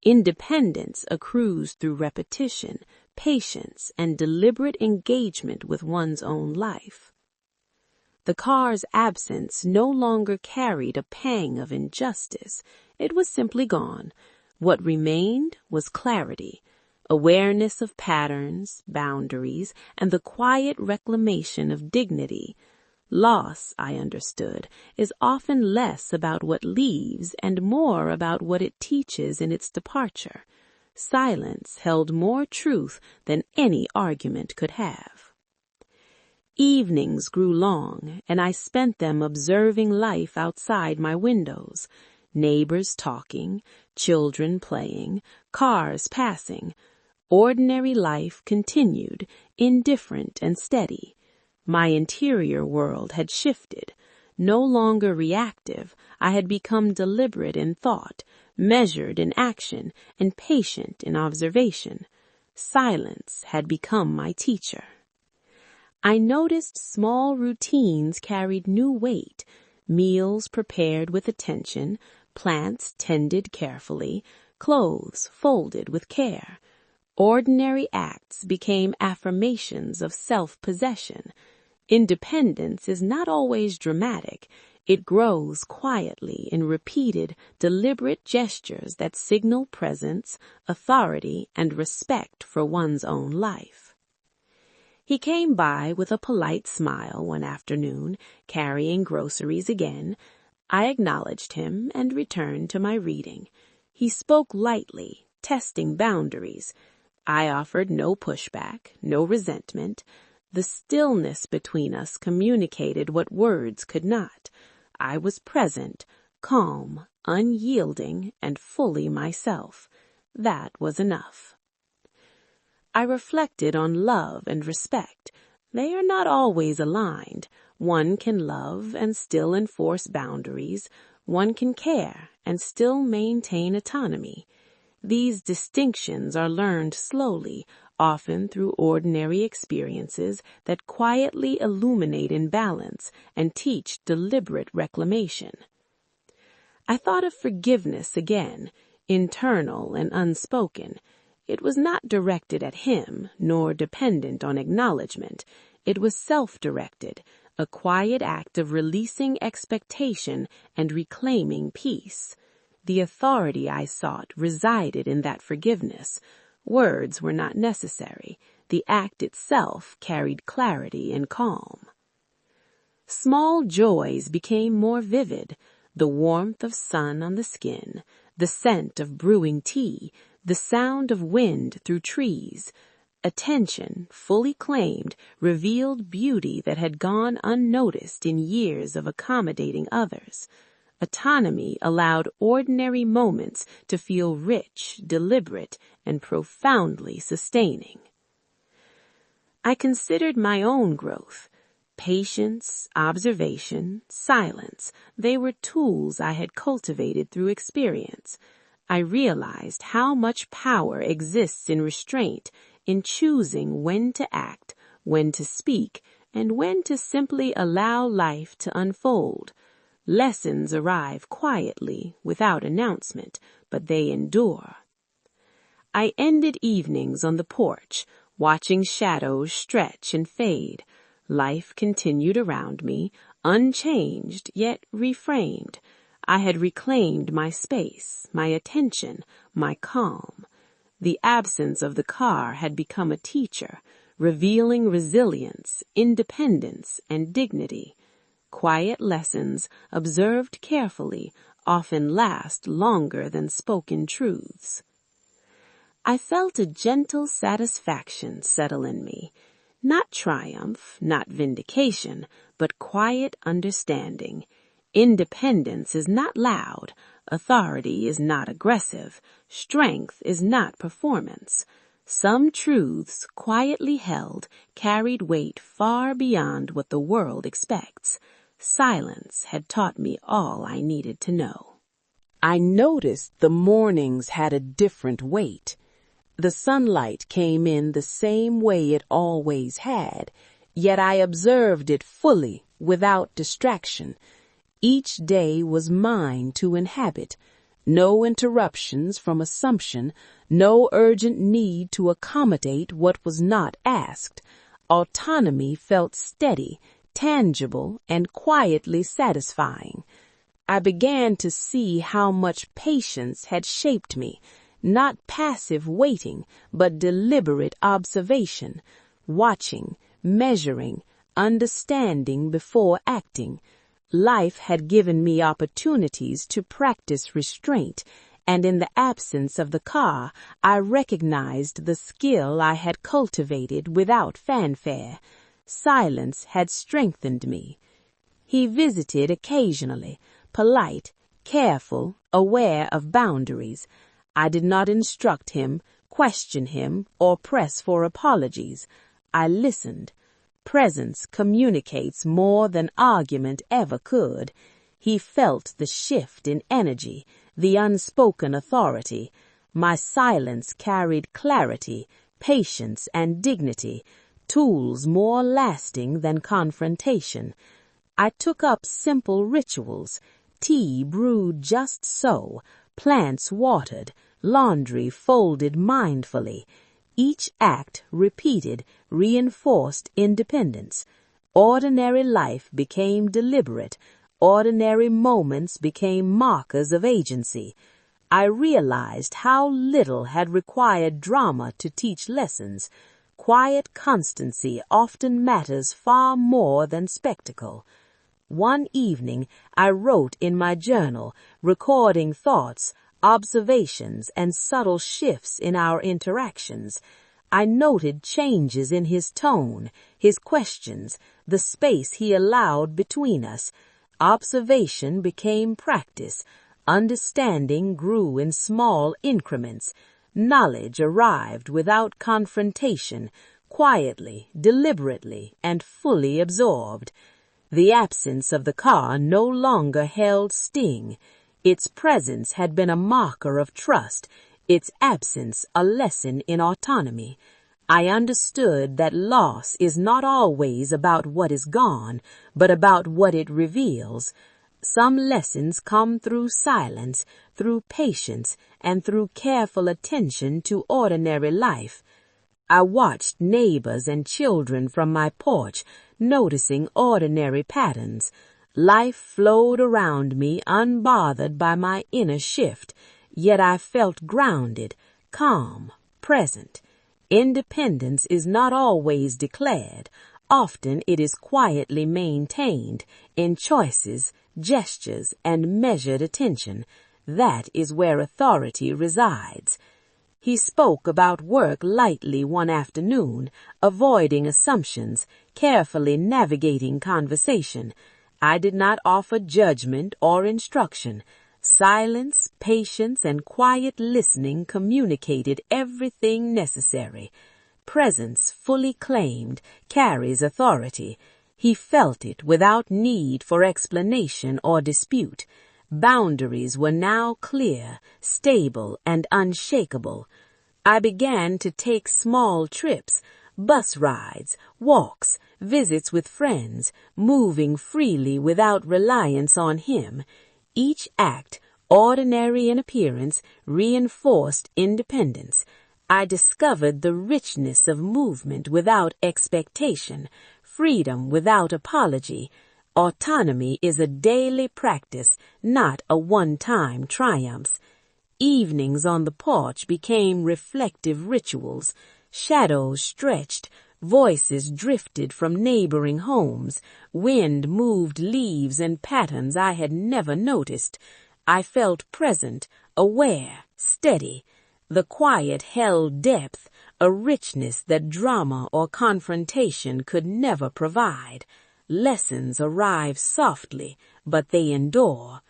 Independence accrues through repetition, patience, and deliberate engagement with one's own life. The car's absence no longer carried a pang of injustice. It was simply gone. What remained was clarity, awareness of patterns, boundaries, and the quiet reclamation of dignity. Loss, I understood, is often less about what leaves and more about what it teaches in its departure. Silence held more truth than any argument could have. Evenings grew long, and I spent them observing life outside my windows. Neighbors talking, children playing, cars passing. Ordinary life continued, indifferent and steady. My interior world had shifted. No longer reactive, I had become deliberate in thought, measured in action, and patient in observation. Silence had become my teacher. I noticed small routines carried new weight, meals prepared with attention, plants tended carefully, clothes folded with care. Ordinary acts became affirmations of self-possession. Independence is not always dramatic. It grows quietly in repeated, deliberate gestures that signal presence, authority, and respect for one's own life. He came by with a polite smile one afternoon, carrying groceries again. I acknowledged him and returned to my reading. He spoke lightly, testing boundaries. I offered no pushback, no resentment. The stillness between us communicated what words could not. I was present, calm, unyielding, and fully myself. That was enough. I reflected on love and respect. They are not always aligned. One can love and still enforce boundaries. One can care and still maintain autonomy. These distinctions are learned slowly, often through ordinary experiences that quietly illuminate imbalance and teach deliberate reclamation. I thought of forgiveness again, internal and unspoken. It was not directed at him, nor dependent on acknowledgement. It was self-directed, a quiet act of releasing expectation and reclaiming peace. The authority I sought resided in that forgiveness. Words were not necessary. The act itself carried clarity and calm. Small joys became more vivid. The warmth of sun on the skin, the scent of brewing tea, the sound of wind through trees. Attention, fully claimed, revealed beauty that had gone unnoticed in years of accommodating others. Autonomy allowed ordinary moments to feel rich, deliberate, and profoundly sustaining. I considered my own growth. Patience, observation, silence, they were tools I had cultivated through experience. I realized how much power exists in restraint, in choosing when to act, when to speak, and when to simply allow life to unfold. Lessons arrive quietly, without announcement, but they endure. I ended evenings on the porch, watching shadows stretch and fade. Life continued around me, unchanged yet reframed. I had reclaimed my space, my attention, my calm. The absence of the car had become a teacher, revealing resilience, independence, and dignity. Quiet lessons, observed carefully, often last longer than spoken truths. I felt a gentle satisfaction settle in me. Not triumph, not vindication, but quiet understanding. Independence is not loud. Authority is not aggressive. Strength is not performance. Some truths, quietly held, carried weight far beyond what the world expects. Silence had taught me all I needed to know. I noticed the mornings had a different weight. The sunlight came in the same way it always had, yet I observed it fully, without distraction. Each day was mine to inhabit. No interruptions from assumption, no urgent need to accommodate what was not asked. Autonomy felt steady, tangible, and quietly satisfying. I began to see how much patience had shaped me. Not passive waiting, but deliberate observation, watching, measuring, understanding before acting. Life had given me opportunities to practice restraint, and in the absence of the car, I recognized the skill I had cultivated without fanfare. Silence had strengthened me. He visited occasionally, polite, careful, aware of boundaries. I did not instruct him, question him, or press for apologies. I listened. Presence communicates more than argument ever could. He felt the shift in energy, the unspoken authority. My silence carried clarity, patience, and dignity, tools more lasting than confrontation. I took up simple rituals, tea brewed just so, plants watered, laundry folded mindfully. Each act repeated reinforced independence. Ordinary life became deliberate. Ordinary moments became markers of agency. I realized how little had required drama to teach lessons. Quiet constancy often matters far more than spectacle. One evening, I wrote in my journal, recording thoughts, observations, and subtle shifts in our interactions. I noted changes in his tone, his questions, the space he allowed between us. Observation became practice. Understanding grew in small increments. Knowledge arrived without confrontation, quietly, deliberately, and fully absorbed. The absence of the car no longer held sting. Its presence had been a marker of trust, its absence a lesson in autonomy. I understood that loss is not always about what is gone, but about what it reveals. Some lessons come through silence, through patience, and through careful attention to ordinary life. I watched neighbors and children from my porch, noticing ordinary patterns. Life flowed around me unbothered by my inner shift, yet I felt grounded, calm, present. Independence is not always declared. Often it is quietly maintained in choices, gestures, and measured attention. That is where authority resides. He spoke about work lightly one afternoon, avoiding assumptions, carefully navigating conversation. I did not offer judgment or instruction. Silence, patience, and quiet listening communicated everything necessary. Presence fully claimed carries authority. He felt it without need for explanation or dispute. Boundaries were now clear, stable, and unshakable. I began to take small trips, bus rides, walks, visits with friends, moving freely without reliance on him. Each act, ordinary in appearance, reinforced independence. I discovered the richness of movement without expectation, freedom without apology. Autonomy is a daily practice, not a one-time triumph. Evenings on the porch became reflective rituals. Shadows stretched, voices drifted from neighboring homes, wind moved leaves in patterns I had never noticed. I felt present, aware, steady. The quiet held depth, a richness that drama or confrontation could never provide. Lessons arrive softly, but they endure.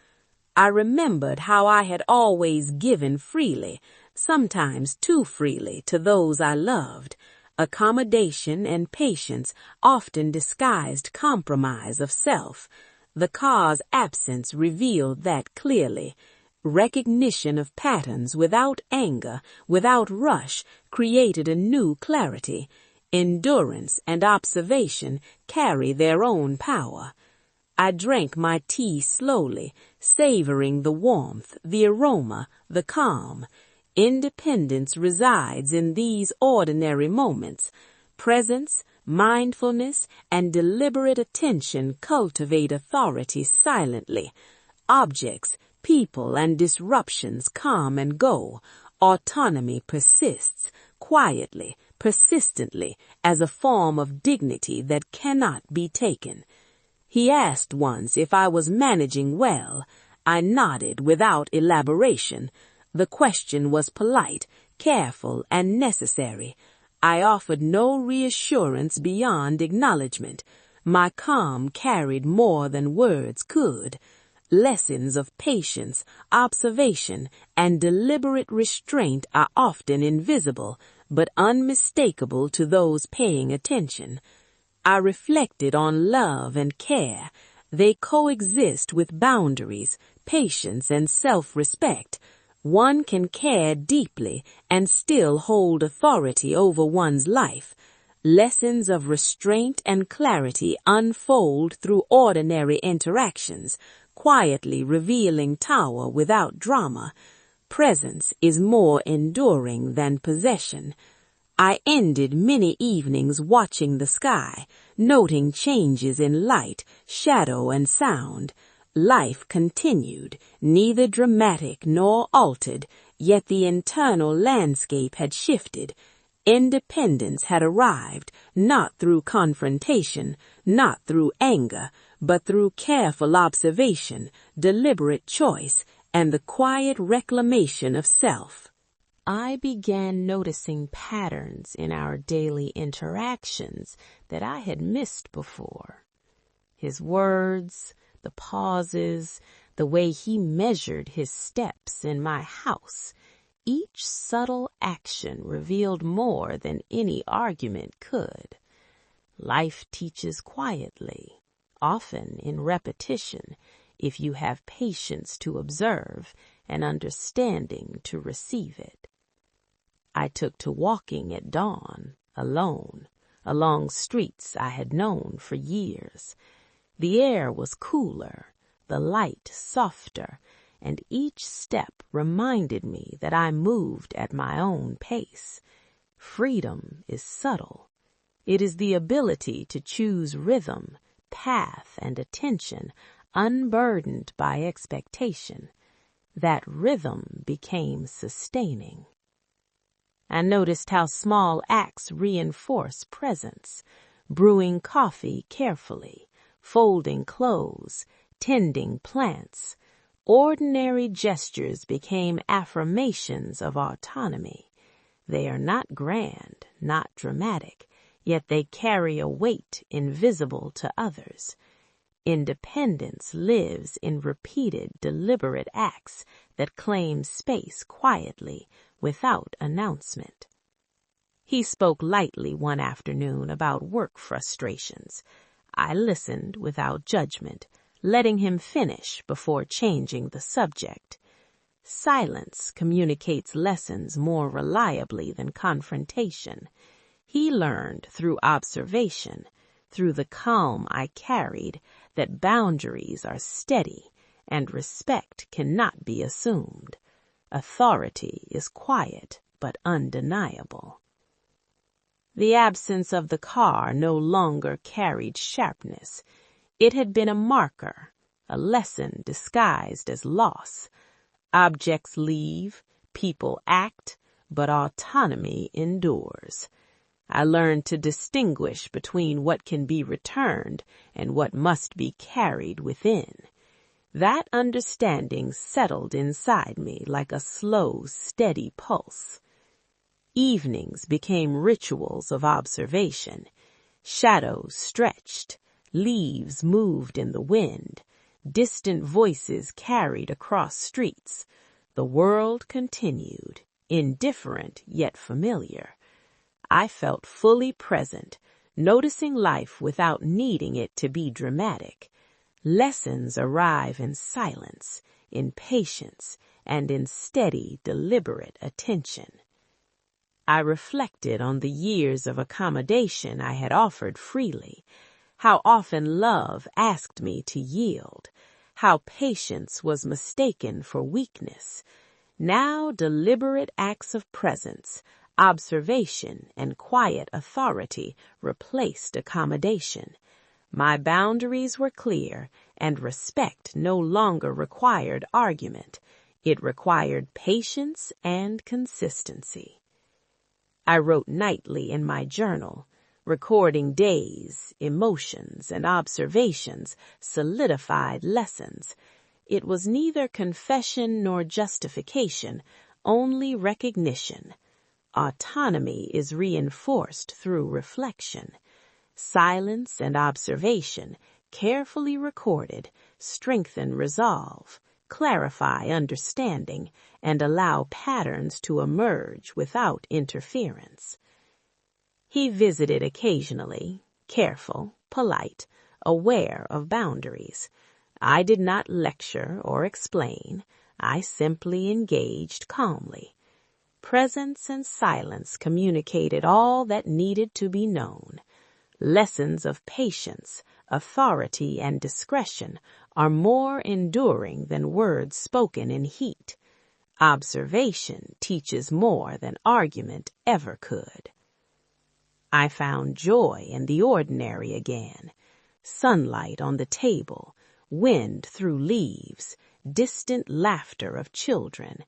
I remembered how I had always given freely, sometimes too freely, to those I loved. Accommodation and patience often disguised compromise of self. The car's absence revealed that clearly. Recognition of patterns without anger, without rush, created a new clarity. Endurance and observation carry their own power. I drank my tea slowly, savoring the warmth, the aroma, the calm. Independence resides in these ordinary moments. Presence, mindfulness, and deliberate attention cultivate authority silently. Objects, people, and disruptions come and go. Autonomy persists, quietly, persistently, as a form of dignity that cannot be taken. He asked once if I was managing well. I nodded without elaboration. The question was polite, careful, and necessary. I offered no reassurance beyond acknowledgement. My calm carried more than words could. Lessons of patience, observation, and deliberate restraint are often invisible, but unmistakable to those paying attention. I reflected on love and care. They coexist with boundaries, patience, and self-respect. One can care deeply and still hold authority over one's life. Lessons of restraint and clarity unfold through ordinary interactions, quietly revealing power without drama. Presence is more enduring than possession. I ended many evenings watching the sky, noting changes in light, shadow, and sound. Life continued, neither dramatic nor altered, yet the internal landscape had shifted. Independence had arrived, not through confrontation, not through anger, but through careful observation, deliberate choice, and the quiet reclamation of self. I began noticing patterns in our daily interactions that I had missed before. His words, the pauses, the way he measured his steps in my house. each subtle action revealed more than any argument could. Life teaches quietly, often in repetition, if you have patience to observe and understanding to receive it. I took to walking at dawn, alone, along streets I had known for years. The air was cooler, the light softer, and each step reminded me that I moved at my own pace. Freedom is subtle. It is the ability to choose rhythm, path, and attention, unburdened by expectation. That rhythm became sustaining. I noticed how small acts reinforce presence, brewing coffee carefully, folding clothes, tending plants. Ordinary gestures became affirmations of autonomy. They are not grand, not dramatic, yet they carry a weight invisible to others. Independence lives in repeated, deliberate acts that claim space quietly, without announcement. He spoke lightly one afternoon about work frustrations. I listened without judgment, letting him finish before changing the subject. Silence communicates lessons more reliably than confrontation. He learned through observation, through the calm I carried, that boundaries are steady and respect cannot be assumed. Authority is quiet but undeniable. The absence of the car no longer carried sharpness. It had been a marker, a lesson disguised as loss. Objects leave, people act, but autonomy endures. I learned to distinguish between what can be returned and what must be carried within. That understanding settled inside me like a slow, steady pulse. Evenings became rituals of observation. Shadows stretched, leaves moved in the wind, distant voices carried across streets. The world continued, indifferent yet familiar. I felt fully present, noticing life without needing it to be dramatic. Lessons arrive in silence, in patience, and in steady, deliberate attention. I reflected on the years of accommodation I had offered freely, how often love asked me to yield, how patience was mistaken for weakness. Now deliberate acts of presence, observation, and quiet authority replaced accommodation. My boundaries were clear, and respect no longer required argument. It required patience and consistency. I wrote nightly in my journal, recording days, emotions, and observations, solidified lessons. It was neither confession nor justification, only recognition. Autonomy is reinforced through reflection. Silence and observation, carefully recorded, strengthen resolve, clarify understanding, and allow patterns to emerge without interference. He visited occasionally, careful, polite, aware of boundaries. I did not lecture or explain. I simply engaged calmly. Presence and silence communicated all that needed to be known. Lessons of patience, authority, and discretion are more enduring than words spoken in heat. Observation teaches more than argument ever could. I found joy in the ordinary again. Sunlight on the table, wind through leaves, distant laughter of children.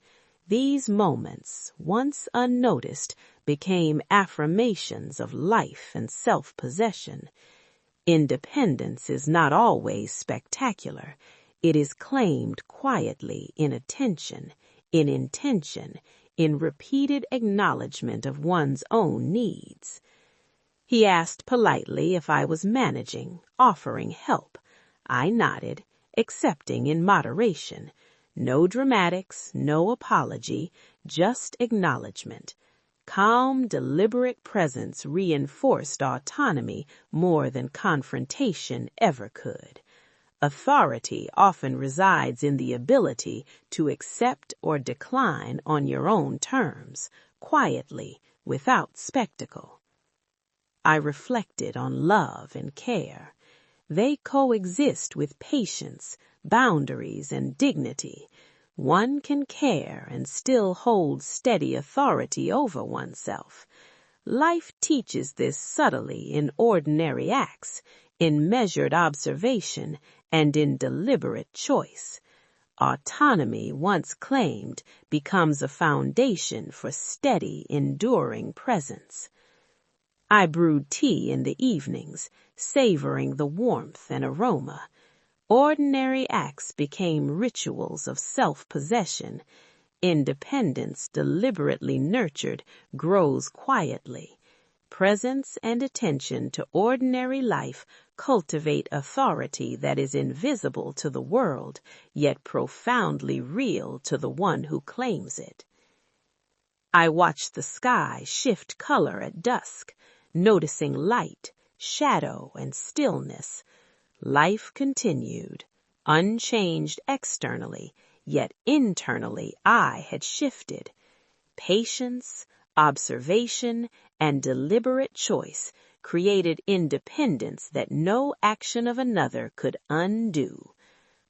These moments, once unnoticed, became affirmations of life and self-possession. Independence is not always spectacular. It is claimed quietly in attention, in intention, in repeated acknowledgement of one's own needs. He asked politely if I was managing, offering help. I nodded, accepting in moderation. No dramatics, no apology, just acknowledgement. Calm, deliberate presence reinforced autonomy more than confrontation ever could. Authority often resides in the ability to accept or decline on your own terms, quietly, without spectacle. I reflected on love and care. They coexist with patience, boundaries, and dignity. One can care and still hold steady authority over oneself. Life teaches this subtly in ordinary acts, in measured observation, and in deliberate choice. Autonomy, once claimed, becomes a foundation for steady, enduring presence. I brewed tea in the evenings, savoring the warmth and aroma. Ordinary acts became rituals of self-possession. Independence, deliberately nurtured, grows quietly. Presence and attention to ordinary life cultivate authority that is invisible to the world, yet profoundly real to the one who claims it. I watched the sky shift color at dusk, noticing light, shadow, and stillness. Life continued, unchanged externally, yet internally I had shifted. Patience, observation, and deliberate choice created independence that no action of another could undo.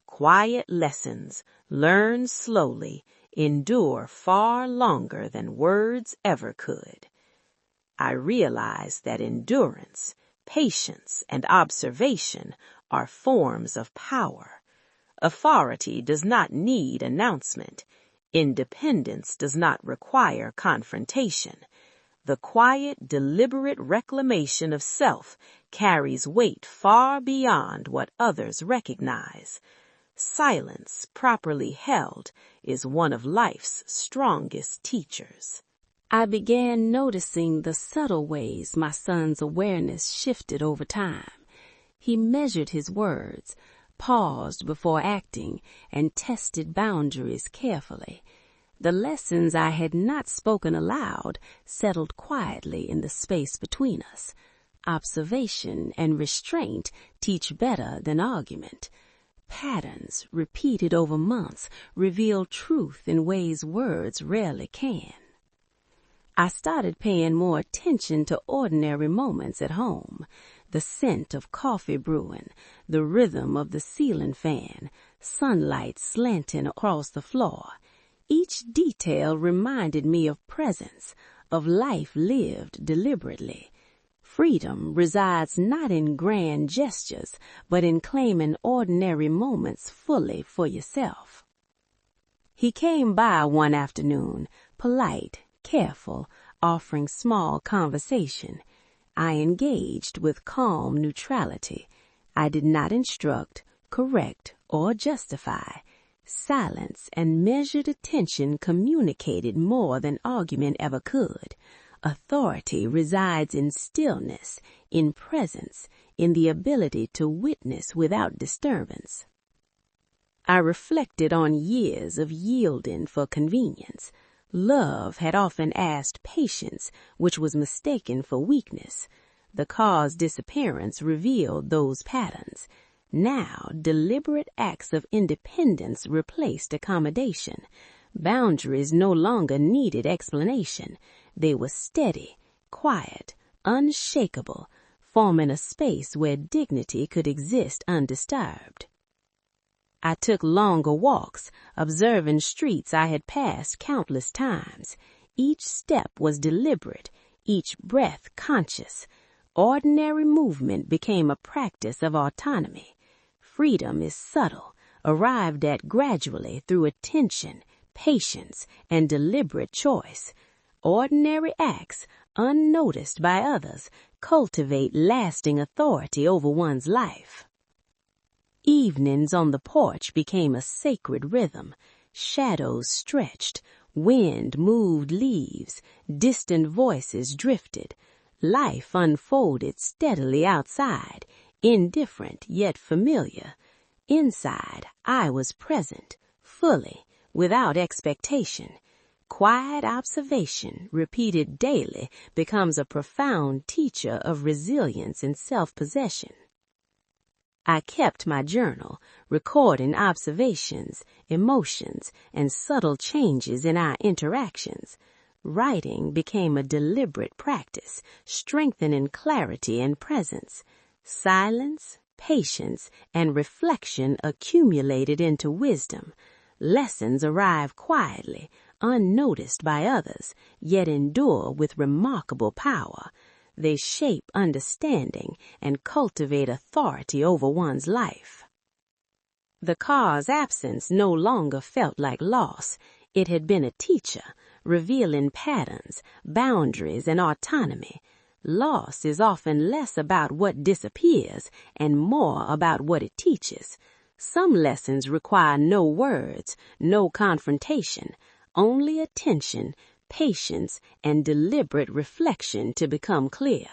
Quiet lessons, learned slowly, endure far longer than words ever could. I realized that endurance, patience, and observation are forms of power. Authority does not need announcement. Independence does not require confrontation. The quiet, deliberate reclamation of self carries weight far beyond what others recognize. Silence, properly held, is one of life's strongest teachers.
I began noticing the subtle ways my son's awareness shifted over time. He measured his words, paused before acting, and tested boundaries carefully. The lessons I had not spoken aloud settled quietly in the space between us. Observation and restraint teach better than argument. Patterns, repeated over months, reveal truth in ways words rarely can. I started paying more attention to ordinary moments at home. The scent of coffee brewing, the rhythm of the ceiling fan, sunlight slanting across the floor. Each detail reminded me of presence, of life lived deliberately. Freedom resides not in grand gestures, but in claiming ordinary moments fully for yourself. He came by one afternoon, polite, careful, offering small conversation. I engaged with calm neutrality. I did not instruct, correct, or justify. Silence and measured attention communicated more than argument ever could. Authority resides in stillness, in presence, in the ability to witness without disturbance. I reflected on years of yielding for convenience. Love had often asked patience, which was mistaken for weakness. The car's disappearance revealed those patterns. Now, deliberate acts of independence replaced accommodation. Boundaries no longer needed explanation. They were steady, quiet, unshakable, forming a space where dignity could exist undisturbed. I took longer walks, observing streets I had passed countless times. Each step was deliberate, each breath conscious. Ordinary movement became a practice of autonomy. Freedom is subtle, arrived at gradually through attention, patience, and deliberate choice. Ordinary acts, unnoticed by others, cultivate lasting authority over one's life. Evenings on the porch became a sacred rhythm. Shadows stretched, wind moved leaves, distant voices drifted. Life unfolded steadily outside, indifferent yet familiar. Inside, I was present,
fully, without expectation. Quiet observation, repeated daily, becomes a profound teacher of resilience and self-possession. I kept my journal, recording observations, emotions, and subtle changes in our interactions. Writing became a deliberate practice, strengthening clarity and presence. Silence, patience, and reflection accumulated into wisdom. Lessons arrive quietly, unnoticed by others, yet endure with remarkable power. They shape understanding and cultivate authority over one's life. The car's absence no longer felt like loss. It had been a teacher, revealing patterns, boundaries, and autonomy. Loss is often less about what disappears and more about what it teaches. Some lessons require no words, no confrontation, only attention, patience, and deliberate reflection to become clear.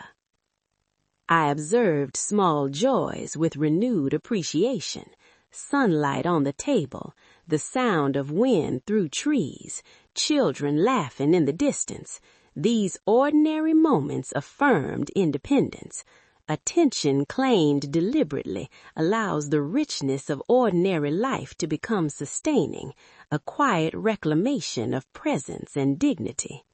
I observed small joys with renewed appreciation. Sunlight on the table, the sound of wind through trees, children laughing in the distance. These ordinary moments affirmed independence. Attention claimed deliberately allows the richness of ordinary life to become sustaining, a quiet reclamation of presence and dignity.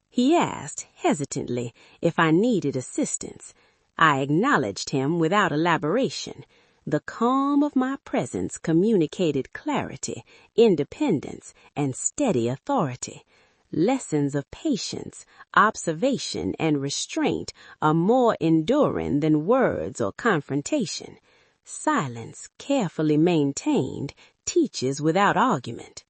He asked, hesitantly, if I needed assistance. I acknowledged him without elaboration. The calm of my presence communicated clarity, independence, and steady authority. Lessons of patience, observation, and restraint are more enduring than words or confrontation. Silence, carefully maintained, teaches without argument.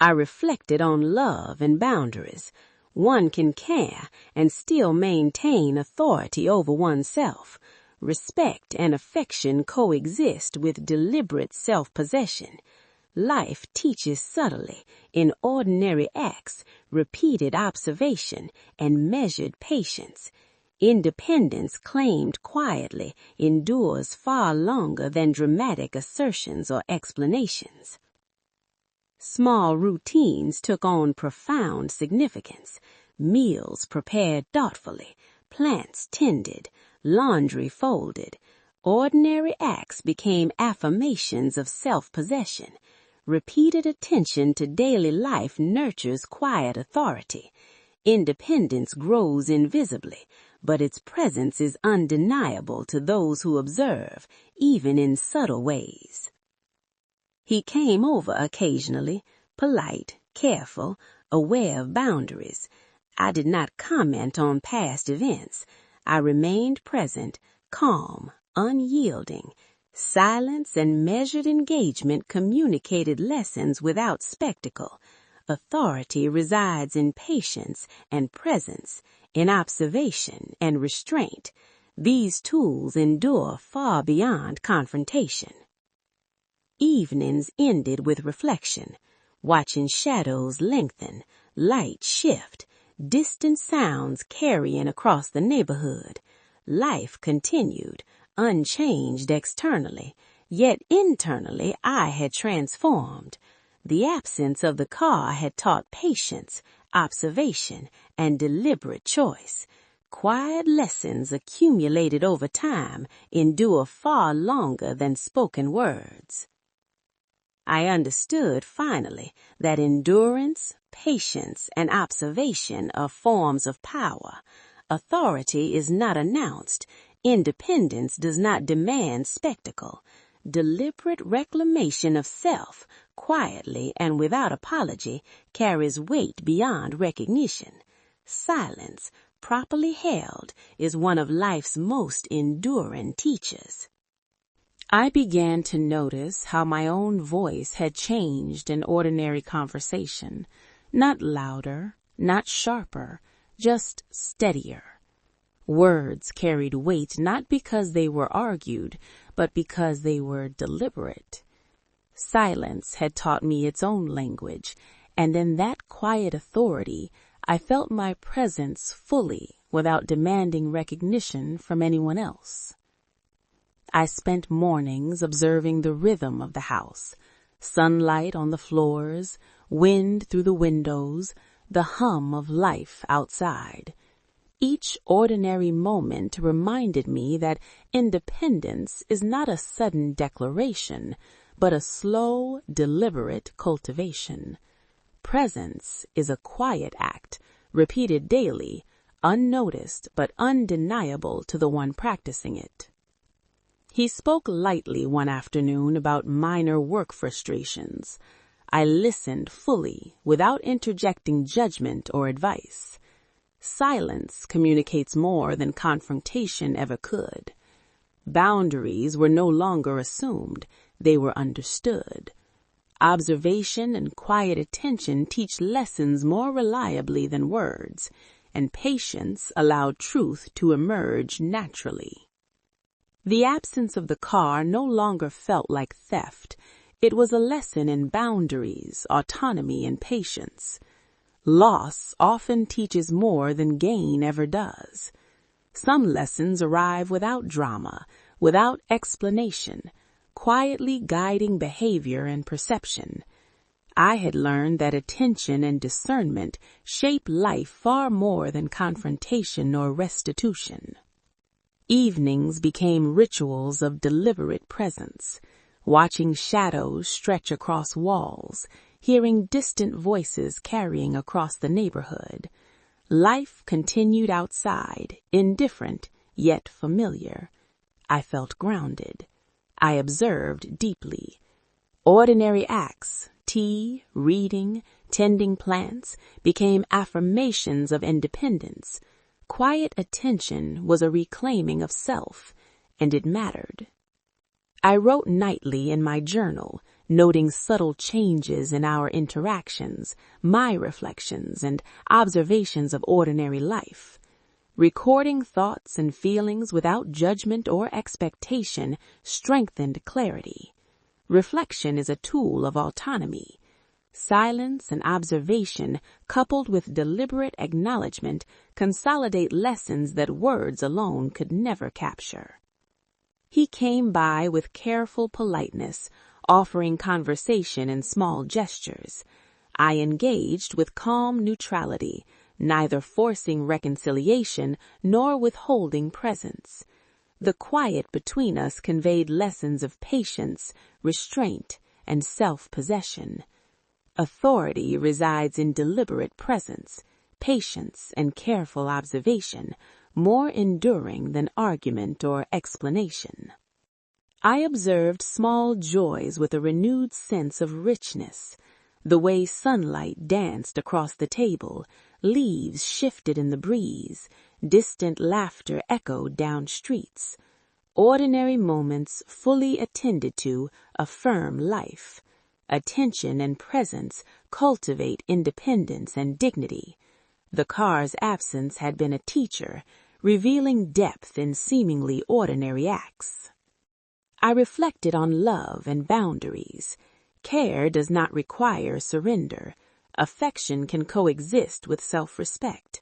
I reflected on love and boundaries. One can care and still maintain authority over oneself. Respect and affection coexist with deliberate self-possession. Life teaches subtly, in ordinary acts, repeated observation, and measured patience. Independence claimed quietly endures far longer than dramatic assertions or explanations. Small routines took on profound significance. Meals prepared thoughtfully, plants tended, laundry folded. Ordinary acts became affirmations of self-possession. Repeated attention to daily life nurtures quiet authority. Independence grows invisibly, but its presence is undeniable to those who observe, even in subtle ways. He came over occasionally, polite, careful, aware of boundaries. I did not comment on past events. I remained present, calm, unyielding. Silence and measured engagement communicated lessons without spectacle. Authority resides in patience and presence, in observation and restraint. These tools endure far beyond confrontation. Evenings ended with reflection, watching shadows lengthen, light shift, distant sounds carrying across the neighborhood. Life continued, unchanged externally, yet internally I had transformed. The absence of the car had taught patience, observation, and deliberate choice. Quiet lessons accumulated over time endure far longer than spoken words. I understood finally that endurance, patience, and observation are forms of power. Authority is not announced. Independence does not demand spectacle. Deliberate reclamation of self, quietly and without apology, carries weight beyond recognition. Silence, properly held, is one of life's most enduring teachers. I began to notice how my own voice had changed in ordinary conversation. Not louder, not sharper, just steadier. Words carried weight not because they were argued, but because they were deliberate. Silence had taught me its own language, and in that quiet authority, I felt my presence fully without demanding recognition from anyone else. I spent mornings observing the rhythm of the house. sunlight on the floors, wind through the windows, the hum of life outside. Each ordinary moment reminded me that independence is not a sudden declaration, but a slow, deliberate cultivation. Presence is a quiet act, repeated daily, unnoticed but undeniable to the one practicing it. He spoke lightly one afternoon about minor work frustrations. I listened fully, without interjecting judgment or advice. Silence communicates more than confrontation ever could. Boundaries were no longer assumed, they were understood. Observation and quiet attention teach lessons more reliably than words, and patience allowed truth to emerge naturally. The absence of the car no longer felt like theft. It was a lesson in boundaries, autonomy, and patience. Loss often teaches more than gain ever does. Some lessons arrive without drama, without explanation, quietly guiding behavior and perception. I had learned that attention and discernment shape life far more than confrontation or restitution. Evenings became rituals of deliberate presence, watching shadows stretch across walls, hearing distant voices carrying across the neighborhood. Life continued outside, indifferent, yet familiar. I felt grounded. I observed deeply. Ordinary acts, tea, reading, tending plants, became affirmations of independence. Quiet attention was a reclaiming of self, and it mattered. I wrote nightly in my journal, noting subtle changes in our interactions, my reflections, and observations of ordinary life. Recording thoughts and feelings without judgment or expectation strengthened clarity. Reflection is a tool of autonomy. Silence and observation, coupled with deliberate acknowledgement, consolidate lessons that words alone could never capture. He came by with careful politeness, offering conversation in small gestures. I engaged with calm neutrality, neither forcing reconciliation nor withholding presence. The quiet between us conveyed lessons of patience, restraint, and self-possession. Authority resides in deliberate presence, patience, and careful observation, more enduring than argument or explanation. I observed small joys with a renewed sense of richness. The way sunlight danced across the table, leaves shifted in the breeze, distant laughter echoed down streets. Ordinary moments fully attended to affirm life. Attention and presence cultivate independence and dignity. The car's absence had been a teacher, revealing depth in seemingly ordinary acts. I reflected on love and boundaries. Care does not require surrender. Affection can coexist with self-respect.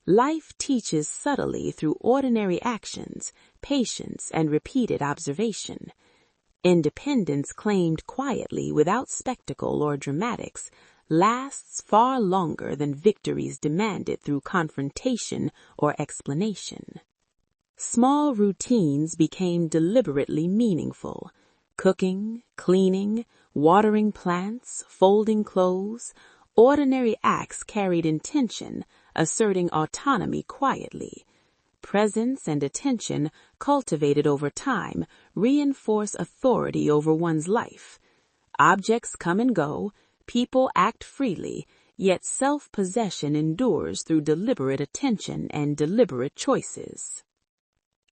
Life teaches subtly through ordinary actions, patience, and repeated observation. Independence claimed quietly without spectacle or dramatics lasts far longer than victories demanded through confrontation or explanation. Small routines became deliberately meaningful. Cooking, cleaning, watering plants, folding clothes, ordinary acts carried intention, asserting autonomy quietly. Presence and attention, cultivated over time, reinforce authority over one's life. Objects come and go, people act freely, yet self-possession endures through deliberate attention and deliberate choices.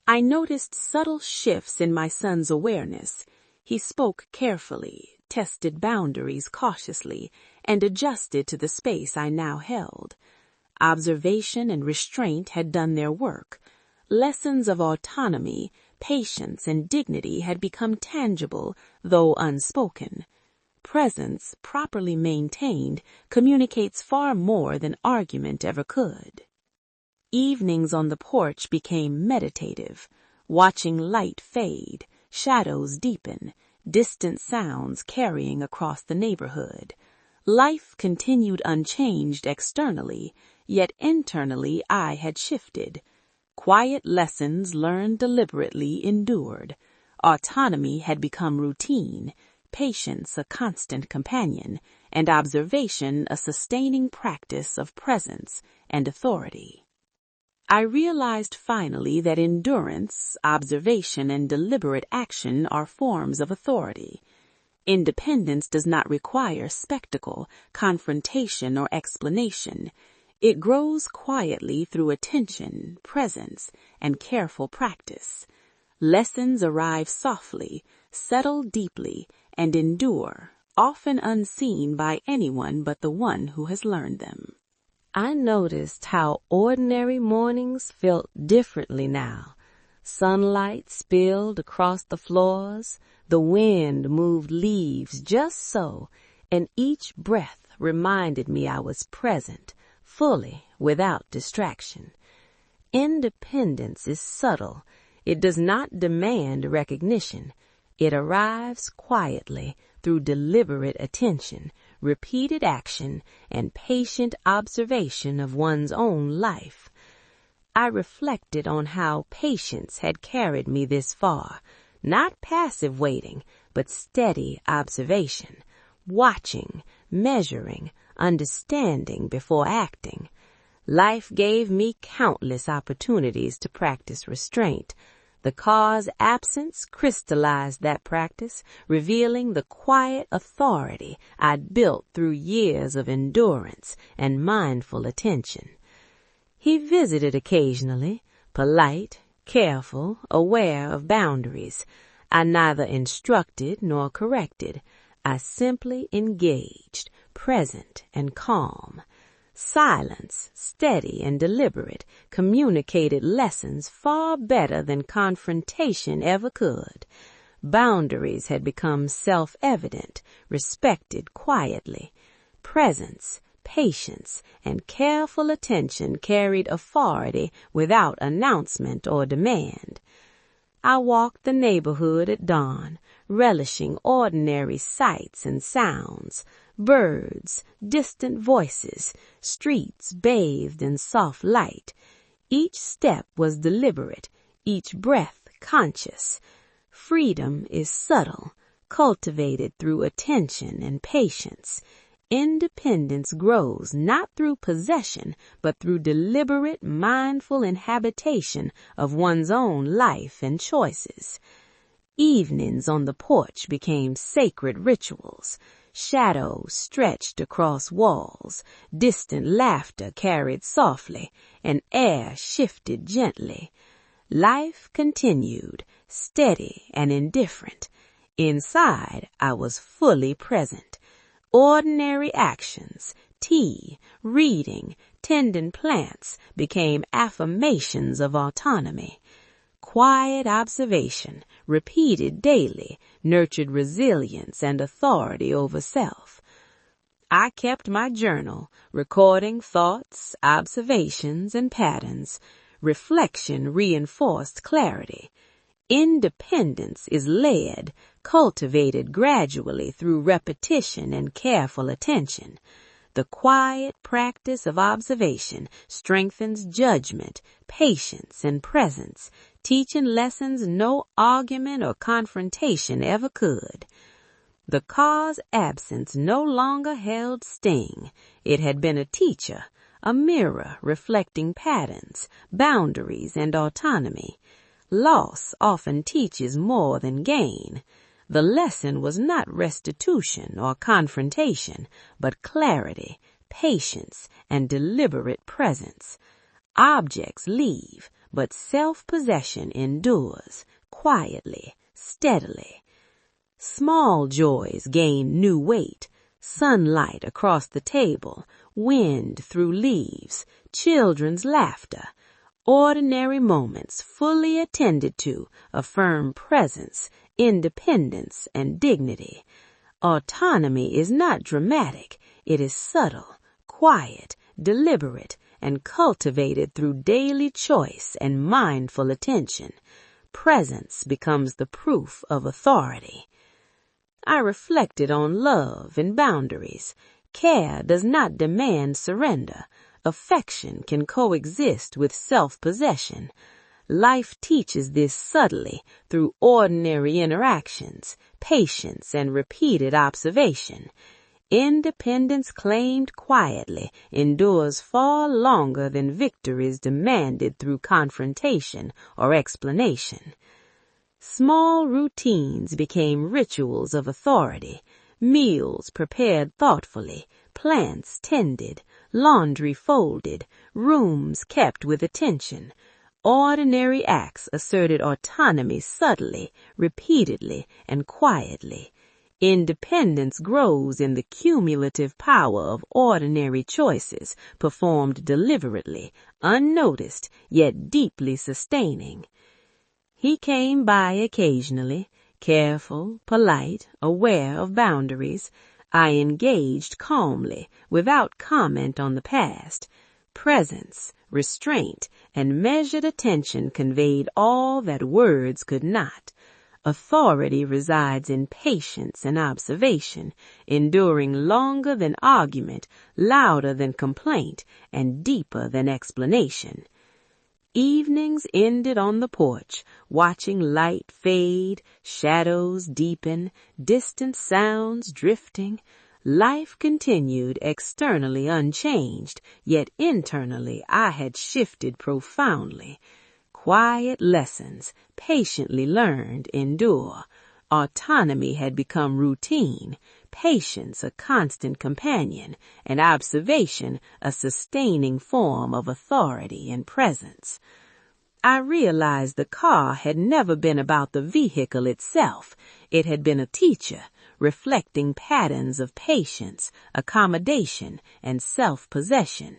I noticed subtle shifts in my son's awareness. He spoke carefully, tested boundaries cautiously, and adjusted to the space I now held. Observation and restraint had done their work. Lessons of autonomy, patience, and dignity had become tangible, though unspoken. Presence, properly maintained, communicates far more than argument ever could. Evenings on the porch became meditative, watching light fade, shadows deepen, distant sounds carrying across the neighborhood. Life continued unchanged externally, yet internally I had shifted. Quiet lessons learned deliberately endured. Autonomy had become routine, patience a constant companion, and observation a sustaining practice of presence and authority. I realized finally that endurance, observation, and deliberate action are forms of authority. Independence does not require spectacle, confrontation, or explanation. It grows quietly through attention, presence, and careful practice. Lessons arrive softly, settle deeply, and endure, often unseen by anyone but the one who has learned them. I noticed how ordinary mornings felt differently now. Sunlight spilled across the floors, the wind moved leaves just so, and each breath reminded me I was present, fully, without distraction. Independence is subtle. It does not demand recognition. It arrives quietly through deliberate attention, repeated action, and patient observation of one's own life. I reflected on how patience had carried me this far, not passive waiting, but steady observation, watching, measuring, understanding before acting. Life gave me countless opportunities to practice restraint. The car's absence crystallized that practice, revealing the quiet authority I'd built through years of endurance and mindful attention. He visited occasionally, polite, careful, aware of boundaries. I neither instructed nor corrected. I simply engaged, present and calm. Silence, steady and deliberate, communicated lessons far better than confrontation ever could. Boundaries had become self-evident, respected quietly. Presence, patience, and careful attention carried authority without announcement or demand. I walked the neighborhood at dawn, relishing ordinary sights and sounds, birds, distant voices, streets bathed in soft light. Each step was deliberate, each breath conscious. Freedom is subtle, cultivated through attention and patience. Independence grows not through possession, but through deliberate, mindful inhabitation of one's own life and choices. Evenings on the porch became sacred rituals. Shadows stretched across walls, distant laughter carried softly, and air shifted gently. Life continued, steady and indifferent. Inside, I was fully present. Ordinary actions, tea, reading, tending plants became affirmations of autonomy. Quiet observation, repeated daily, nurtured resilience and authority over self. I kept my journal, recording thoughts, observations, and patterns. Reflection reinforced clarity. Independence is led, cultivated gradually through repetition and careful attention. The quiet practice of observation strengthens judgment, patience, and presence, teaching lessons no argument or confrontation ever could. The car's absence no longer held sting. It had been a teacher, a mirror reflecting patterns, boundaries, and autonomy. Loss often teaches more than gain. The lesson was not restitution or confrontation, but clarity, patience, and deliberate presence. Objects leave, but self-possession endures, quietly, steadily. Small joys gain new weight, sunlight across the table, wind through leaves, children's laughter. Ordinary moments fully attended to affirm presence, independence, and dignity. Autonomy is not dramatic. It is subtle, quiet, deliberate, and cultivated through daily choice and mindful attention. Presence becomes the proof of authority. I reflected on love and boundaries. Care does not demand surrender. Affection can coexist with self-possession. Life teaches this subtly through ordinary interactions, patience, and repeated observation. Independence claimed quietly endures far longer than victories demanded through confrontation or explanation. Small routines became rituals of authority, meals prepared thoughtfully, plants tended, laundry folded, rooms kept with attention. Ordinary acts asserted autonomy subtly, repeatedly, and quietly. Independence grows in the cumulative power of ordinary choices performed deliberately, unnoticed, yet deeply sustaining. He came by occasionally, careful, polite, aware of boundaries. I engaged calmly, without comment on the past. Presence, restraint, and measured attention conveyed all that words could not. Authority resides in patience and observation, enduring longer than argument, louder than complaint, and deeper than explanation. Evenings ended on the porch, watching light fade, shadows deepen, distant sounds drifting. Life continued externally unchanged, yet internally I had shifted profoundly. Quiet lessons, patiently learned, endure. Autonomy had become routine, patience a constant companion, and observation a sustaining form of authority and presence. I realized the car had never been about the vehicle itself. It had been a teacher, reflecting patterns of patience, accommodation, and self-possession.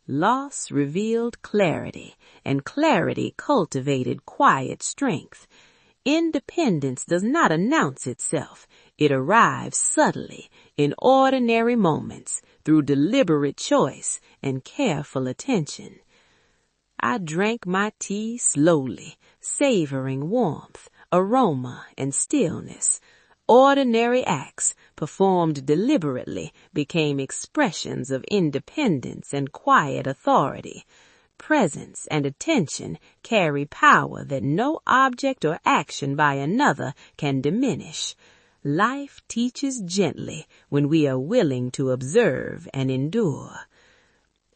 Loss revealed clarity, and clarity cultivated quiet strength. Independence does not announce itself. It arrives subtly, in ordinary moments, through deliberate choice and careful attention. I drank my tea slowly, savoring warmth, aroma, and stillness. Ordinary acts, performed deliberately, became expressions of independence and quiet authority. Presence and attention carry power that no object or action by another can diminish. Life teaches gently when we are willing to observe and endure.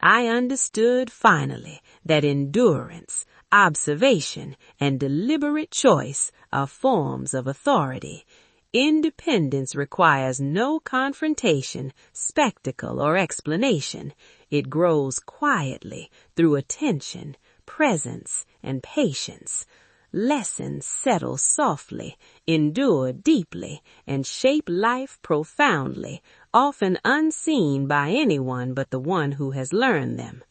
I understood finally that endurance, observation, and deliberate choice are forms of authority. Independence requires no confrontation, spectacle, or explanation. It grows quietly through attention, presence, and patience. Lessons settle softly, endure deeply, and shape life profoundly, often unseen by anyone but the one who has learned them.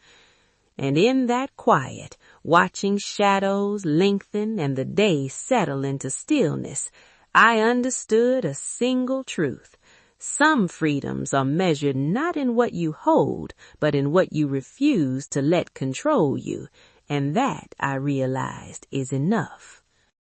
And in that quiet, watching shadows lengthen and the day settle into stillness, I understood a single truth. Some freedoms are measured not in what you hold, but in what you refuse to let control you, and that, I realized, is enough.